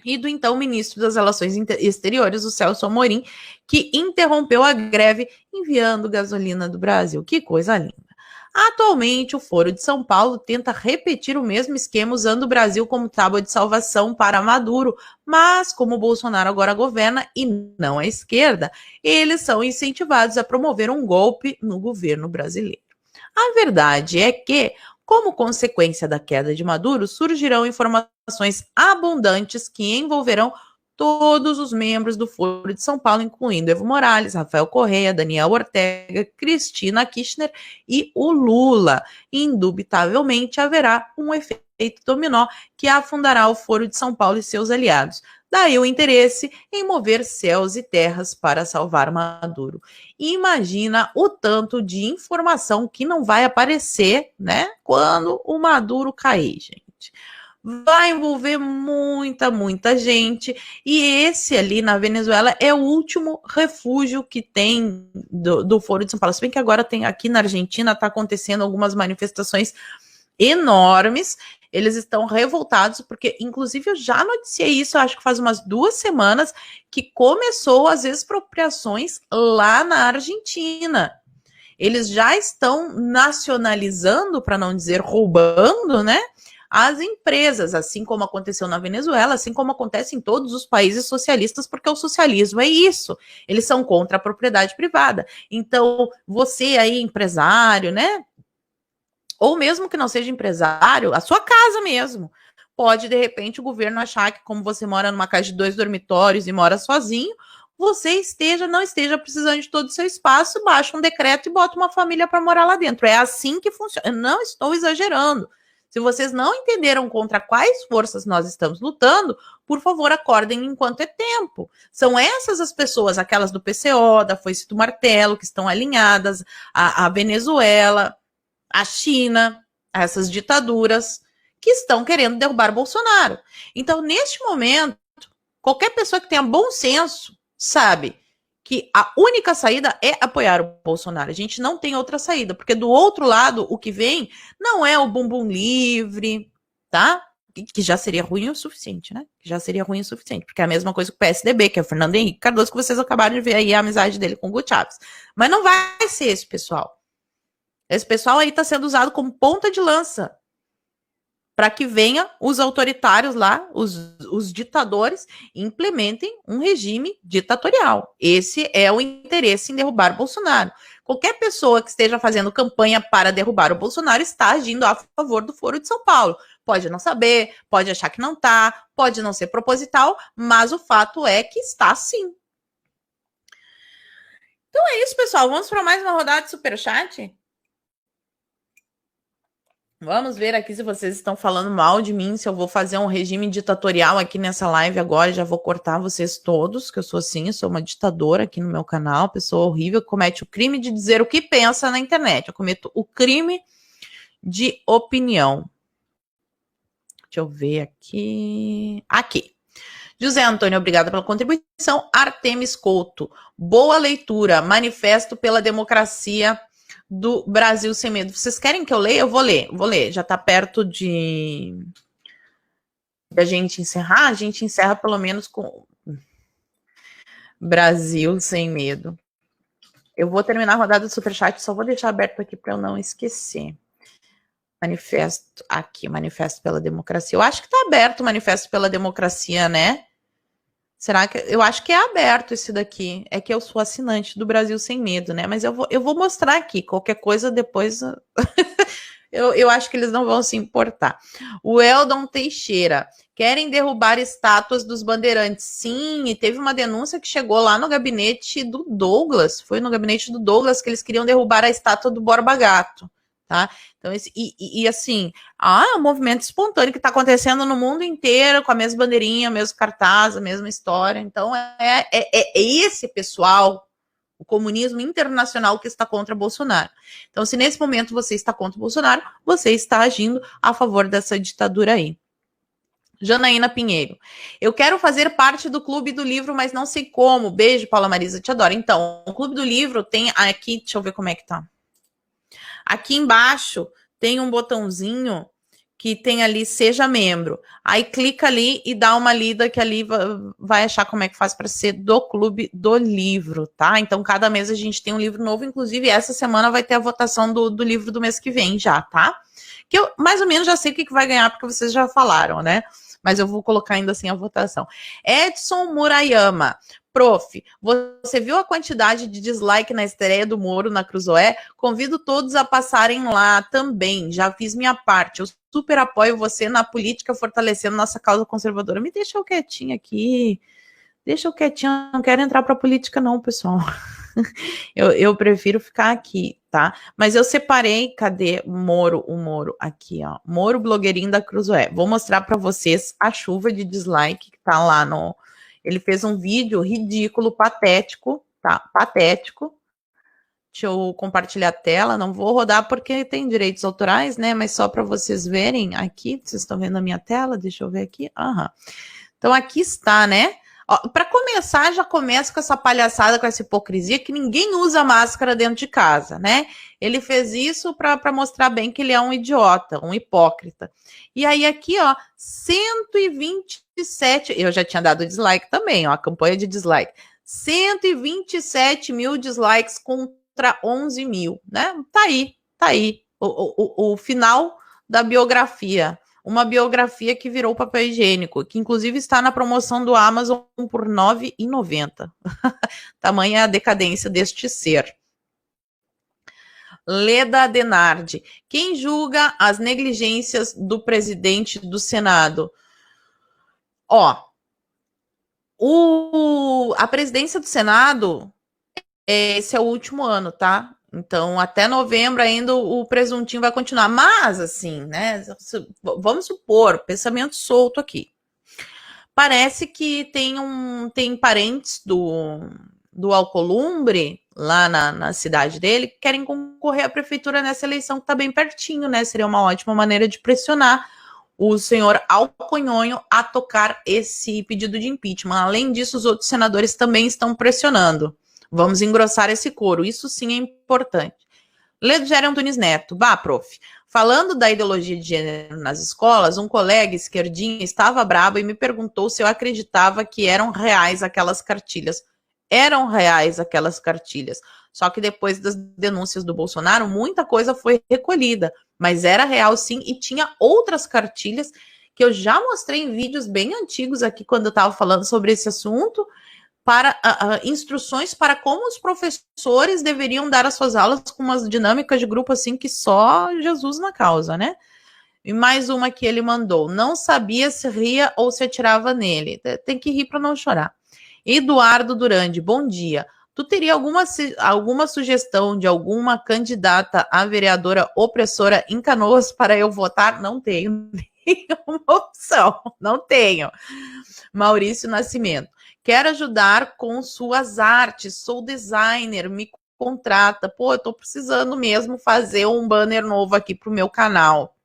E do então ministro das Relações Exteriores, o Celso Amorim, que interrompeu a greve enviando gasolina do Brasil. Que coisa linda. Atualmente, o Foro de São Paulo tenta repetir o mesmo esquema usando o Brasil como tábua de salvação para Maduro, mas como o Bolsonaro agora governa e não a esquerda, eles são incentivados a promover um golpe no governo brasileiro. A verdade é que, como consequência da queda de Maduro, surgirão informações abundantes que envolverão todos os membros do Foro de São Paulo, incluindo Evo Morales, Rafael Correia, Daniel Ortega, Cristina Kirchner e o Lula. Indubitavelmente haverá um efeito dominó que afundará o Foro de São Paulo e seus aliados. Daí o interesse em mover céus e terras para salvar Maduro. E imagina o tanto de informação que não vai aparecer, né, quando o Maduro cair, gente. Vai envolver muita gente, e esse ali na Venezuela é o último refúgio que tem do Foro de São Paulo. Se bem que agora tem aqui na Argentina, está acontecendo algumas manifestações enormes, eles estão revoltados, porque inclusive eu já noticiei isso, acho que faz umas 2 semanas, que começou as expropriações lá na Argentina. Eles já estão nacionalizando, para não dizer roubando, né, as empresas, assim como aconteceu na Venezuela, assim como acontece em todos os países socialistas, porque o socialismo é isso, eles são contra a propriedade privada. Então, você aí, empresário, né, ou mesmo que não seja empresário, a sua casa mesmo, pode, de repente, o governo achar que, como você mora numa casa de 2 dormitórios e mora sozinho, você não esteja precisando de todo o seu espaço, baixa um decreto e bota uma família para morar lá dentro. É assim que funciona. Eu não estou exagerando. Se vocês não entenderam contra quais forças nós estamos lutando, por favor, acordem enquanto é tempo. São essas as pessoas, aquelas do PCO, da Foice do Martelo, que estão alinhadas à Venezuela, à China, a essas ditaduras, que estão querendo derrubar Bolsonaro. Então, neste momento, qualquer pessoa que tenha bom senso sabe que a única saída é apoiar o Bolsonaro. A gente não tem outra saída, porque do outro lado, o que vem não é o bumbum livre, tá? Que já seria ruim o suficiente, né? Já seria ruim o suficiente, porque é a mesma coisa que o PSDB, que é o Fernando Henrique Cardoso, que vocês acabaram de ver aí a amizade dele com o Hugo Chávez. Mas não vai ser esse pessoal. Esse pessoal aí está sendo usado como ponta de lança para que venham os autoritários lá, os ditadores, e implementem um regime ditatorial. Esse é o interesse em derrubar Bolsonaro. Qualquer pessoa que esteja fazendo campanha para derrubar o Bolsonaro está agindo a favor do Foro de São Paulo. Pode não saber, pode achar que não está, pode não ser proposital, mas o fato é que está sim. Então é isso, pessoal. Vamos para mais uma rodada de superchat? Vamos ver aqui se vocês estão falando mal de mim, se eu vou fazer um regime ditatorial aqui nessa live agora, já vou cortar vocês todos, que eu sou assim, eu sou uma ditadora aqui no meu canal, pessoa horrível que comete o crime de dizer o que pensa na internet. Eu cometo o crime de opinião. Deixa eu ver aqui. Aqui. José Antônio, obrigada pela contribuição. Artemis Couto, boa leitura, Manifesto pela Democracia do Brasil Sem Medo. Vocês querem que eu leia? Eu vou ler. Já está perto de a gente encerrar. A gente encerra pelo menos com Brasil Sem Medo. Eu vou terminar a rodada do superchat, só vou deixar aberto aqui para eu não esquecer. Manifesto pela Democracia. Eu acho que está aberto o Manifesto pela Democracia, né? Será que... Eu acho que é aberto esse daqui. É que eu sou assinante do Brasil Sem Medo, né? Mas eu vou mostrar aqui. Qualquer coisa depois... eu acho que eles não vão se importar. O Eldon Teixeira. Querem derrubar estátuas dos bandeirantes. Sim, e teve uma denúncia que chegou lá no gabinete do Douglas. Foi no gabinete do Douglas que eles queriam derrubar a estátua do Borba Gato. Tá? Então, assim, é um movimento espontâneo que está acontecendo no mundo inteiro, com a mesma bandeirinha, o mesmo cartaz, a mesma história. Então, é esse pessoal, o comunismo internacional, que está contra Bolsonaro. Então, se nesse momento você está contra Bolsonaro, você está agindo a favor dessa ditadura aí. Janaína Pinheiro. Eu quero fazer parte do Clube do Livro, mas não sei como. Beijo, Paula Marisa, te adoro. Então, o Clube do Livro tem aqui, deixa eu ver como é que tá. Aqui embaixo tem um botãozinho que tem ali Seja Membro. Aí clica ali e dá uma lida que ali vai achar como é que faz para ser do Clube do Livro, tá? Então, cada mês a gente tem um livro novo. Inclusive, essa semana vai ter a votação do livro do mês que vem já, tá? Que eu mais ou menos já sei o que vai ganhar, porque vocês já falaram, né? Mas eu vou colocar ainda assim a votação. Edson Murayama. Prof, você viu a quantidade de dislike na estreia do Moro na Cruzoé? Convido todos a passarem lá também. Já fiz minha parte. Eu super apoio você na política, fortalecendo nossa causa conservadora. Me deixa eu quietinha aqui. Deixa eu quietinha. Não quero entrar para política não, pessoal. Eu prefiro ficar aqui, tá? Mas eu separei, cadê o Moro aqui, ó. Moro, blogueirinho da Cruzoé. Vou mostrar para vocês a chuva de dislike que tá lá no... Ele fez um vídeo ridículo, patético, tá? Patético. Deixa eu compartilhar a tela. Não vou rodar porque tem direitos autorais, né? Mas só para vocês verem aqui. Vocês estão vendo a minha tela? Deixa eu ver aqui. Aham. Então, aqui está, né? Para começar, já começa com essa palhaçada, com essa hipocrisia, que ninguém usa máscara dentro de casa, né? Ele fez isso para mostrar bem que ele é um idiota, um hipócrita. E aí aqui, ó, 127... Eu já tinha dado dislike também, ó, a campanha de dislike. 127 mil dislikes contra 11 mil, né? Tá aí. O final da biografia. Uma biografia que virou papel higiênico, que inclusive está na promoção do Amazon por R$ 9,90. Tamanha a decadência deste ser. Leda Denardi. Quem julga as negligências do presidente do Senado? Ó, a presidência do Senado, esse é o último ano, tá? Então, até novembro ainda o presuntinho vai continuar. Mas, assim, né? Vamos supor, pensamento solto aqui. Parece que tem parentes do Alcolumbre, lá na cidade dele, que querem concorrer à prefeitura nessa eleição, que tá bem pertinho, né? Seria uma ótima maneira de pressionar o senhor Alconhonho a tocar esse pedido de impeachment. Além disso, os outros senadores também estão pressionando. Vamos engrossar esse coro, isso sim é importante. Ledgério Antunes Neto, prof. Falando da ideologia de gênero nas escolas, um colega esquerdinha estava brabo e me perguntou se eu acreditava que eram reais aquelas cartilhas. Eram reais aquelas cartilhas. Só que depois das denúncias do Bolsonaro, muita coisa foi recolhida. Mas era real sim, e tinha outras cartilhas que eu já mostrei em vídeos bem antigos aqui, quando eu estava falando sobre esse assunto, para instruções para como os professores deveriam dar as suas aulas com umas dinâmicas de grupo assim que só Jesus na causa, né? E mais uma que ele mandou. Não sabia se ria ou se atirava nele. Tem que rir para não chorar. Eduardo Durandi, bom dia. Tu teria alguma sugestão de alguma candidata a vereadora opressora em Canoas para eu votar? Não tenho nenhuma opção. Não tenho. Maurício Nascimento. Quero ajudar com suas artes, sou designer, me contrata. Pô, eu tô precisando mesmo fazer um banner novo aqui pro meu canal.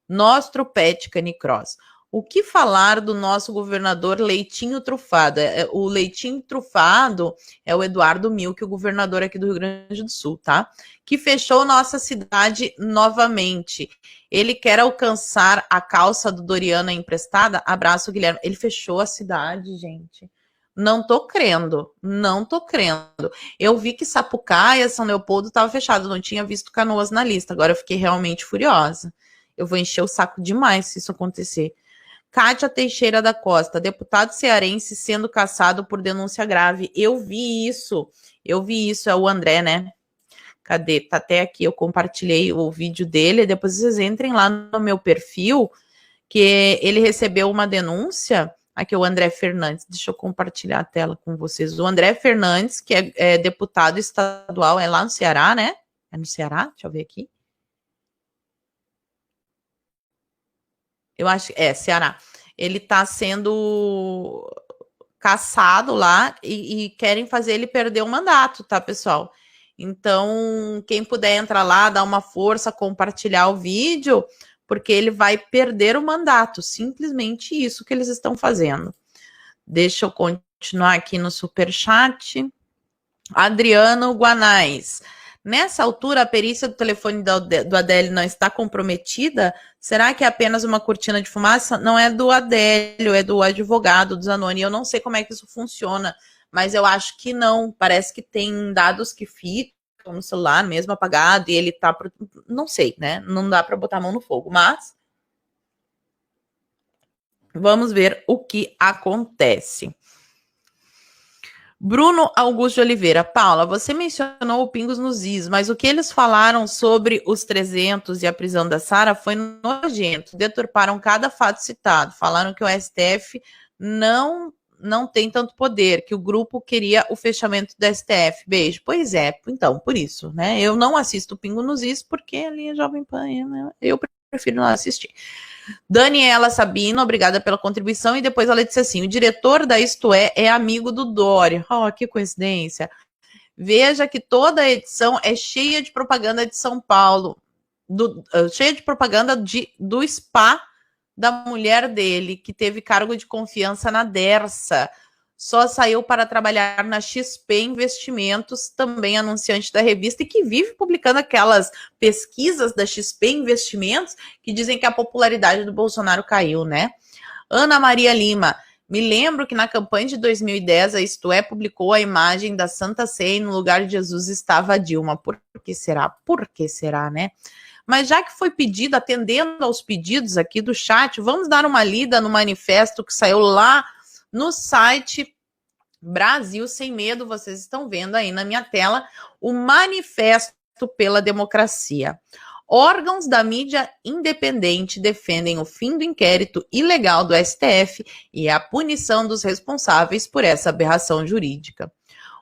Nostro Pet Canicross. O que falar do nosso governador Leitinho Trufado? O Leitinho Trufado é o Eduardo Milk, o governador aqui do Rio Grande do Sul, tá? Que fechou nossa cidade novamente. Ele quer alcançar a calça do Doriana emprestada? Abraço, Guilherme. Ele fechou a cidade, gente. Não tô crendo. Eu vi que Sapucaia, São Leopoldo estava fechado. Não tinha visto Canoas na lista. Agora eu fiquei realmente furiosa. Eu vou encher o saco demais se isso acontecer. Kátia Teixeira da Costa, deputado cearense sendo caçado por denúncia grave. Eu vi isso, é o André, né? Cadê? Tá até aqui, eu compartilhei o vídeo dele, depois vocês entrem lá no meu perfil, que ele recebeu uma denúncia, aqui o André Fernandes, deixa eu compartilhar a tela com vocês. O André Fernandes, que é deputado estadual, é lá no Ceará, né? É no Ceará? Deixa eu ver aqui. Eu acho que Ceará. Ele está sendo caçado lá e querem fazer ele perder o mandato, tá, pessoal? Então, quem puder entrar lá, dar uma força, compartilhar o vídeo, porque ele vai perder o mandato. Simplesmente isso que eles estão fazendo. Deixa eu continuar aqui no superchat. Adriano Guanais. Nessa altura, a perícia do telefone do Adélio não está comprometida? Será que é apenas uma cortina de fumaça? Não é do Adélio, é do advogado do Zanoni. Eu não sei como é que isso funciona, mas eu acho que não. Parece que tem dados que ficam no celular mesmo apagado e ele tá... Não sei, né? Não dá para botar a mão no fogo, mas... Vamos ver o que acontece. Bruno Augusto de Oliveira. Paula, você mencionou o Pingos nos Is, mas o que eles falaram sobre os 300 e a prisão da Sara foi nojento. Deturparam cada fato citado. Falaram que o STF não tem tanto poder, que o grupo queria o fechamento do STF. Beijo. Pois é, então, por isso, né? Eu não assisto o Pingo nos Is porque ali é Jovem Pan, né? Eu prefiro não assistir. Daniela Sabino, obrigada pela contribuição. E depois ela disse assim: o diretor da Isto é amigo do Dória. Oh, que coincidência. Veja que toda a edição é cheia de propaganda de São Paulo, cheia de propaganda do spa da mulher dele, que teve cargo de confiança na Dersa. Só saiu para trabalhar na XP Investimentos, também anunciante da revista, e que vive publicando aquelas pesquisas da XP Investimentos que dizem que a popularidade do Bolsonaro caiu, né? Ana Maria Lima. Me lembro que na campanha de 2010 a Isto É publicou a imagem da Santa Ceia e no lugar de Jesus estava a Dilma. Por que será? Por que será, né? Mas já que foi pedido, atendendo aos pedidos aqui do chat, vamos dar uma lida no manifesto que saiu lá no site Brasil Sem Medo. Vocês estão vendo aí na minha tela o Manifesto pela Democracia. Órgãos da mídia independente defendem o fim do inquérito ilegal do STF e a punição dos responsáveis por essa aberração jurídica.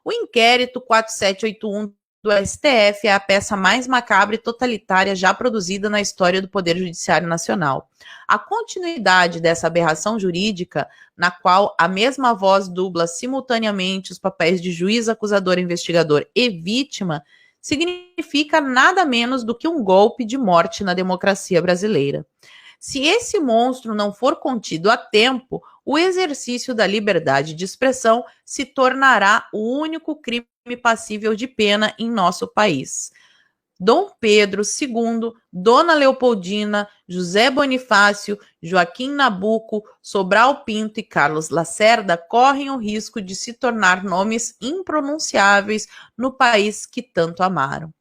O inquérito 4781 do STF é a peça mais macabra e totalitária já produzida na história do Poder Judiciário Nacional. A continuidade dessa aberração jurídica, na qual a mesma voz dubla simultaneamente os papéis de juiz, acusador, investigador e vítima, significa nada menos do que um golpe de morte na democracia brasileira. Se esse monstro não for contido a tempo, o exercício da liberdade de expressão se tornará o único crime passível de pena em nosso país. Dom Pedro II, Dona Leopoldina, José Bonifácio, Joaquim Nabuco, Sobral Pinto e Carlos Lacerda correm o risco de se tornar nomes impronunciáveis no país que tanto amaram.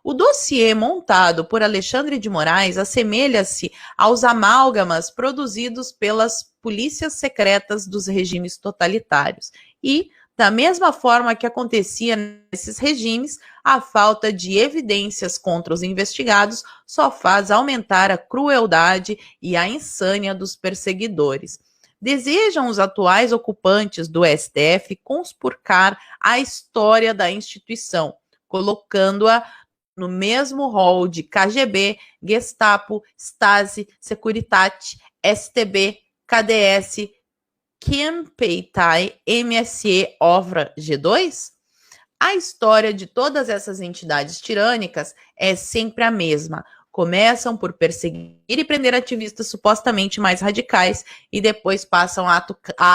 O dossiê montado por Alexandre de Moraes assemelha-se aos amálgamas produzidos pelas polícias secretas dos regimes totalitários e, da mesma forma que acontecia nesses regimes, a falta de evidências contra os investigados só faz aumentar a crueldade e a insânia dos perseguidores. Desejam os atuais ocupantes do STF conspurcar a história da instituição, colocando-a no mesmo rol de KGB, Gestapo, Stasi, Securitate, STB, KDS, Kempeitai, MSE, OVRA, G2? A história de todas essas entidades tirânicas é sempre a mesma. Começam por perseguir e prender ativistas supostamente mais radicais e depois passam a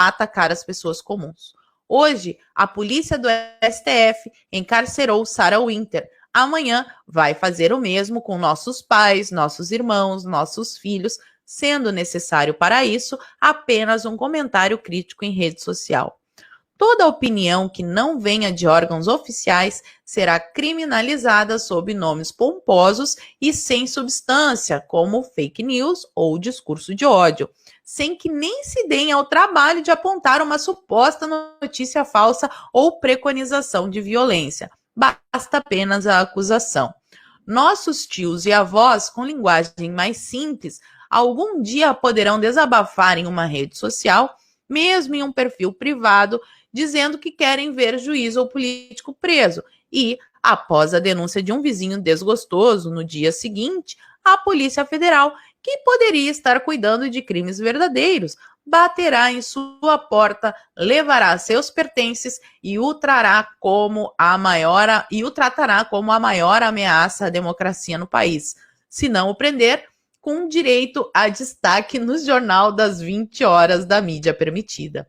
atacar as pessoas comuns. Hoje, a polícia do STF encarcerou Sarah Winter. Amanhã vai fazer o mesmo com nossos pais, nossos irmãos, nossos filhos, sendo necessário para isso apenas um comentário crítico em rede social. Toda opinião que não venha de órgãos oficiais será criminalizada sob nomes pomposos e sem substância, como fake news ou discurso de ódio, sem que nem se deem ao trabalho de apontar uma suposta notícia falsa ou preconização de violência. Basta apenas a acusação. Nossos tios e avós, com linguagem mais simples, algum dia poderão desabafar em uma rede social, mesmo em um perfil privado, dizendo que querem ver juiz ou político preso. E, após a denúncia de um vizinho desgostoso no dia seguinte, a Polícia Federal, que poderia estar cuidando de crimes verdadeiros, baterá em sua porta, levará seus pertences e o tratará como a maior ameaça à democracia no país. Se não o prender, com direito a destaque no Jornal das 20 horas da mídia permitida.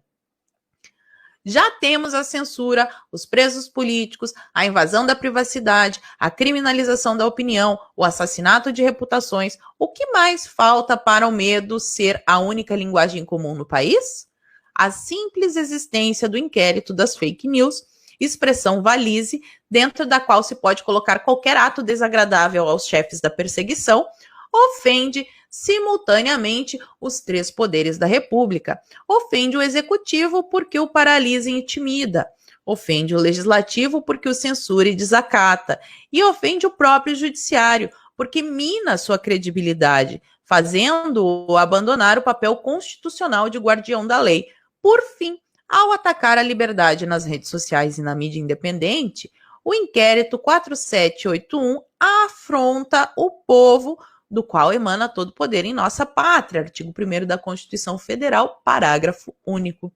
Já temos a censura, os presos políticos, a invasão da privacidade, a criminalização da opinião, o assassinato de reputações. O que mais falta para o medo ser a única linguagem comum no país? A simples existência do inquérito das fake news, expressão valise, dentro da qual se pode colocar qualquer ato desagradável aos chefes da perseguição, ofende simultaneamente os três poderes da República. Ofende o executivo porque o paralisa e intimida. Ofende o legislativo porque o censura e desacata. E ofende o próprio judiciário porque mina sua credibilidade, fazendo-o abandonar o papel constitucional de guardião da lei. Por fim, ao atacar a liberdade nas redes sociais e na mídia independente, o inquérito 4781 afronta o povo do qual emana todo o poder em nossa pátria, artigo 1º da Constituição Federal, parágrafo único.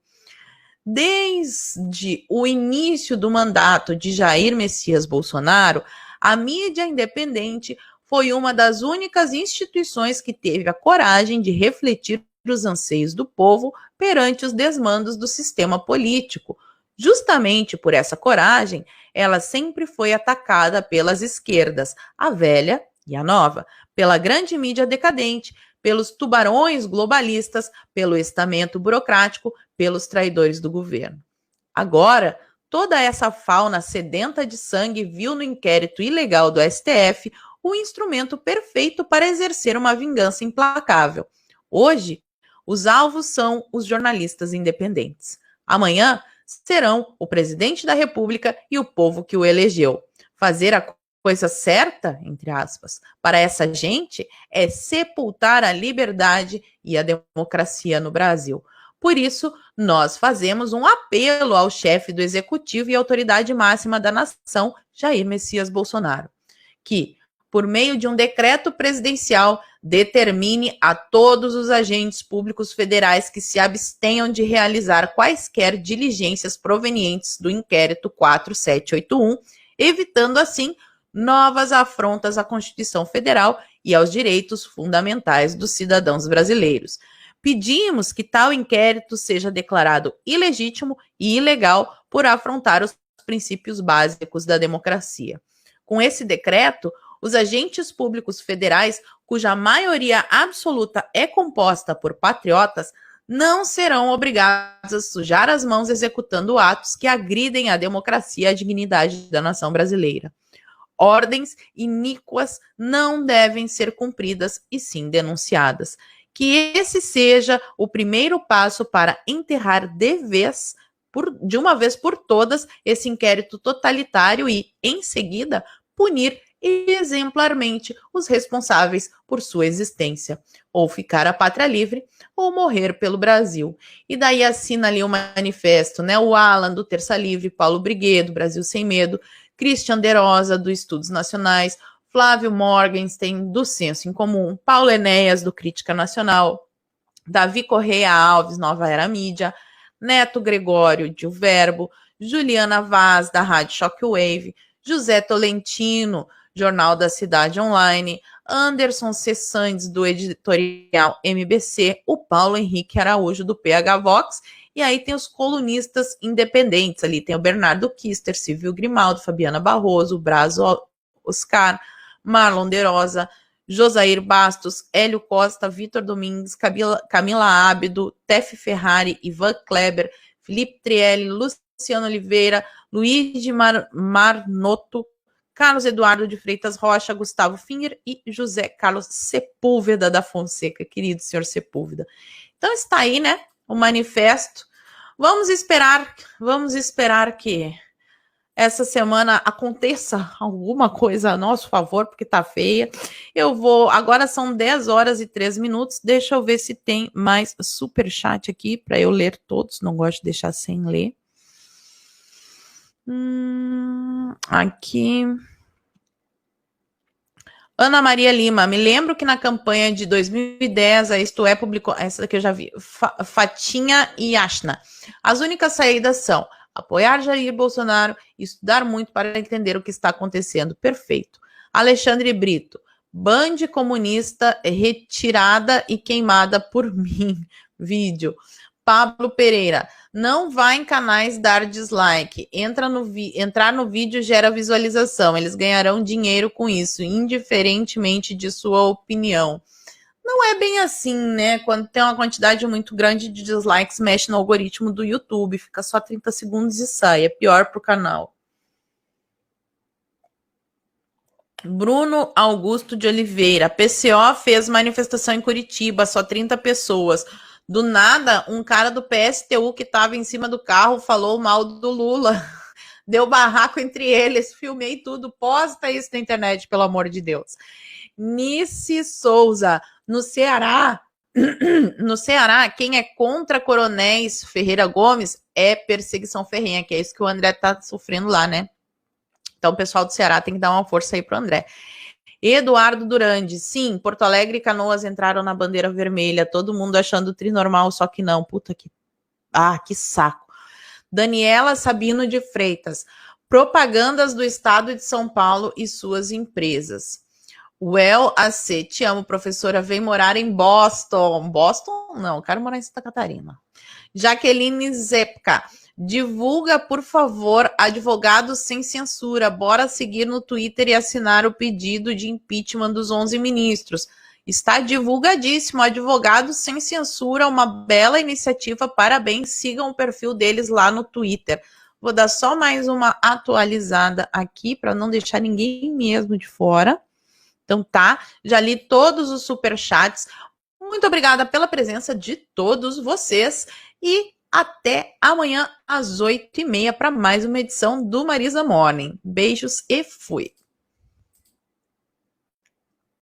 Desde o início do mandato de Jair Messias Bolsonaro, a mídia independente foi uma das únicas instituições que teve a coragem de refletir os anseios do povo perante os desmandos do sistema político. Justamente por essa coragem, ela sempre foi atacada pelas esquerdas, a velha e a nova, pela grande mídia decadente, pelos tubarões globalistas, pelo estamento burocrático, pelos traidores do governo. Agora, toda essa fauna sedenta de sangue viu no inquérito ilegal do STF o instrumento perfeito para exercer uma vingança implacável. Hoje, os alvos são os jornalistas independentes. Amanhã, serão o presidente da República e o povo que o elegeu. Fazer a coisa certa, entre aspas, para essa gente é sepultar a liberdade e a democracia no Brasil. Por isso, nós fazemos um apelo ao chefe do Executivo e autoridade máxima da nação, Jair Messias Bolsonaro, que, por meio de um decreto presidencial, determine a todos os agentes públicos federais que se abstenham de realizar quaisquer diligências provenientes do inquérito 4781, evitando assim novas afrontas à Constituição Federal e aos direitos fundamentais dos cidadãos brasileiros. Pedimos que tal inquérito seja declarado ilegítimo e ilegal por afrontar os princípios básicos da democracia. Com esse decreto, os agentes públicos federais, cuja maioria absoluta é composta por patriotas, não serão obrigados a sujar as mãos executando atos que agridem a democracia e a dignidade da nação brasileira. Ordens iníquas não devem ser cumpridas e sim denunciadas. Que esse seja o primeiro passo para enterrar de uma vez por todas, esse inquérito totalitário e, em seguida, punir exemplarmente os responsáveis por sua existência, ou ficar a pátria livre, ou morrer pelo Brasil. E daí assina ali o manifesto, né? O Alan, do Terça Livre, Paulo Briguet, do Brasil Sem Medo, Christian De Rosa, do Estudos Nacionais, Flávio Morgenstern, do Senso em Comum, Paulo Enéas, do Crítica Nacional, Davi Correia Alves, Nova Era Mídia, Neto Gregório, de O Verbo, Juliana Vaz, da Rádio Shockwave, José Tolentino, Jornal da Cidade Online, Anderson C. Sandes, do editorial MBC, o Paulo Henrique Araújo, do PH Vox, e aí tem os colunistas independentes, ali tem o Bernardo Kister, Silvio Grimaldo, Fabiana Barroso, Brazo Oscar, Marlon De Rosa, Josair Bastos, Hélio Costa, Vitor Domingues, Camila Ábido, Tef Ferrari, Ivan Kleber, Felipe Trielli, Luciano Oliveira, Luiz de Marnoto, Carlos Eduardo de Freitas Rocha, Gustavo Finger e José Carlos Sepúlveda da Fonseca, querido senhor Sepúlveda. Então está aí, né, o manifesto. Vamos esperar que essa semana aconteça alguma coisa a nosso favor, porque tá feia. Agora são 10 horas e 3 minutos, deixa eu ver se tem mais superchat aqui, para eu ler todos, não gosto de deixar sem ler. Aqui. Ana Maria Lima, me lembro que na campanha de 2010, a Isto É publicou, essa daqui eu já vi, Fatinha e Ashna. As únicas saídas são apoiar Jair Bolsonaro e estudar muito para entender o que está acontecendo. Perfeito. Alexandre Brito, Band comunista retirada e queimada por mim. Vídeo. Pablo Pereira. Não vai em canais dar dislike. Entrar no vídeo gera visualização. Eles ganharão dinheiro com isso, indiferentemente de sua opinião. Não é bem assim, né? Quando tem uma quantidade muito grande de dislikes, mexe no algoritmo do YouTube. Fica só 30 segundos e sai. É pior pro canal. Bruno Augusto de Oliveira. PCO fez manifestação em Curitiba, só 30 pessoas. Do nada, um cara do PSTU que estava em cima do carro falou mal do Lula. Deu barraco entre eles. Filmei tudo. Posta isso na internet, pelo amor de Deus. Nice Souza. No Ceará, quem é contra Coronéis Ferreira Gomes é perseguição ferrenha, que é isso que o André tá sofrendo lá, né? Então o pessoal do Ceará tem que dar uma força aí pro André. Eduardo Durandi, sim, Porto Alegre e Canoas entraram na bandeira vermelha, todo mundo achando o trinormal, só que não, puta que... Ah, que saco. Daniela Sabino de Freitas, propagandas do Estado de São Paulo e suas empresas. Well, AC, te amo, professora, vem morar em Boston. Boston? Não, quero morar em Santa Catarina. Jaqueline Zepka, divulga, por favor, Advogados Sem Censura. Bora seguir no Twitter e assinar o pedido de impeachment dos 11 ministros. Está divulgadíssimo, Advogados Sem Censura, uma bela iniciativa, parabéns, sigam o perfil deles lá no Twitter. Vou dar só mais uma atualizada aqui, para não deixar ninguém mesmo de fora. Então tá, já li todos os superchats. Muito obrigada pela presença de todos vocês e até amanhã às 8h30 para mais uma edição do Marisa Morning. Beijos e fui!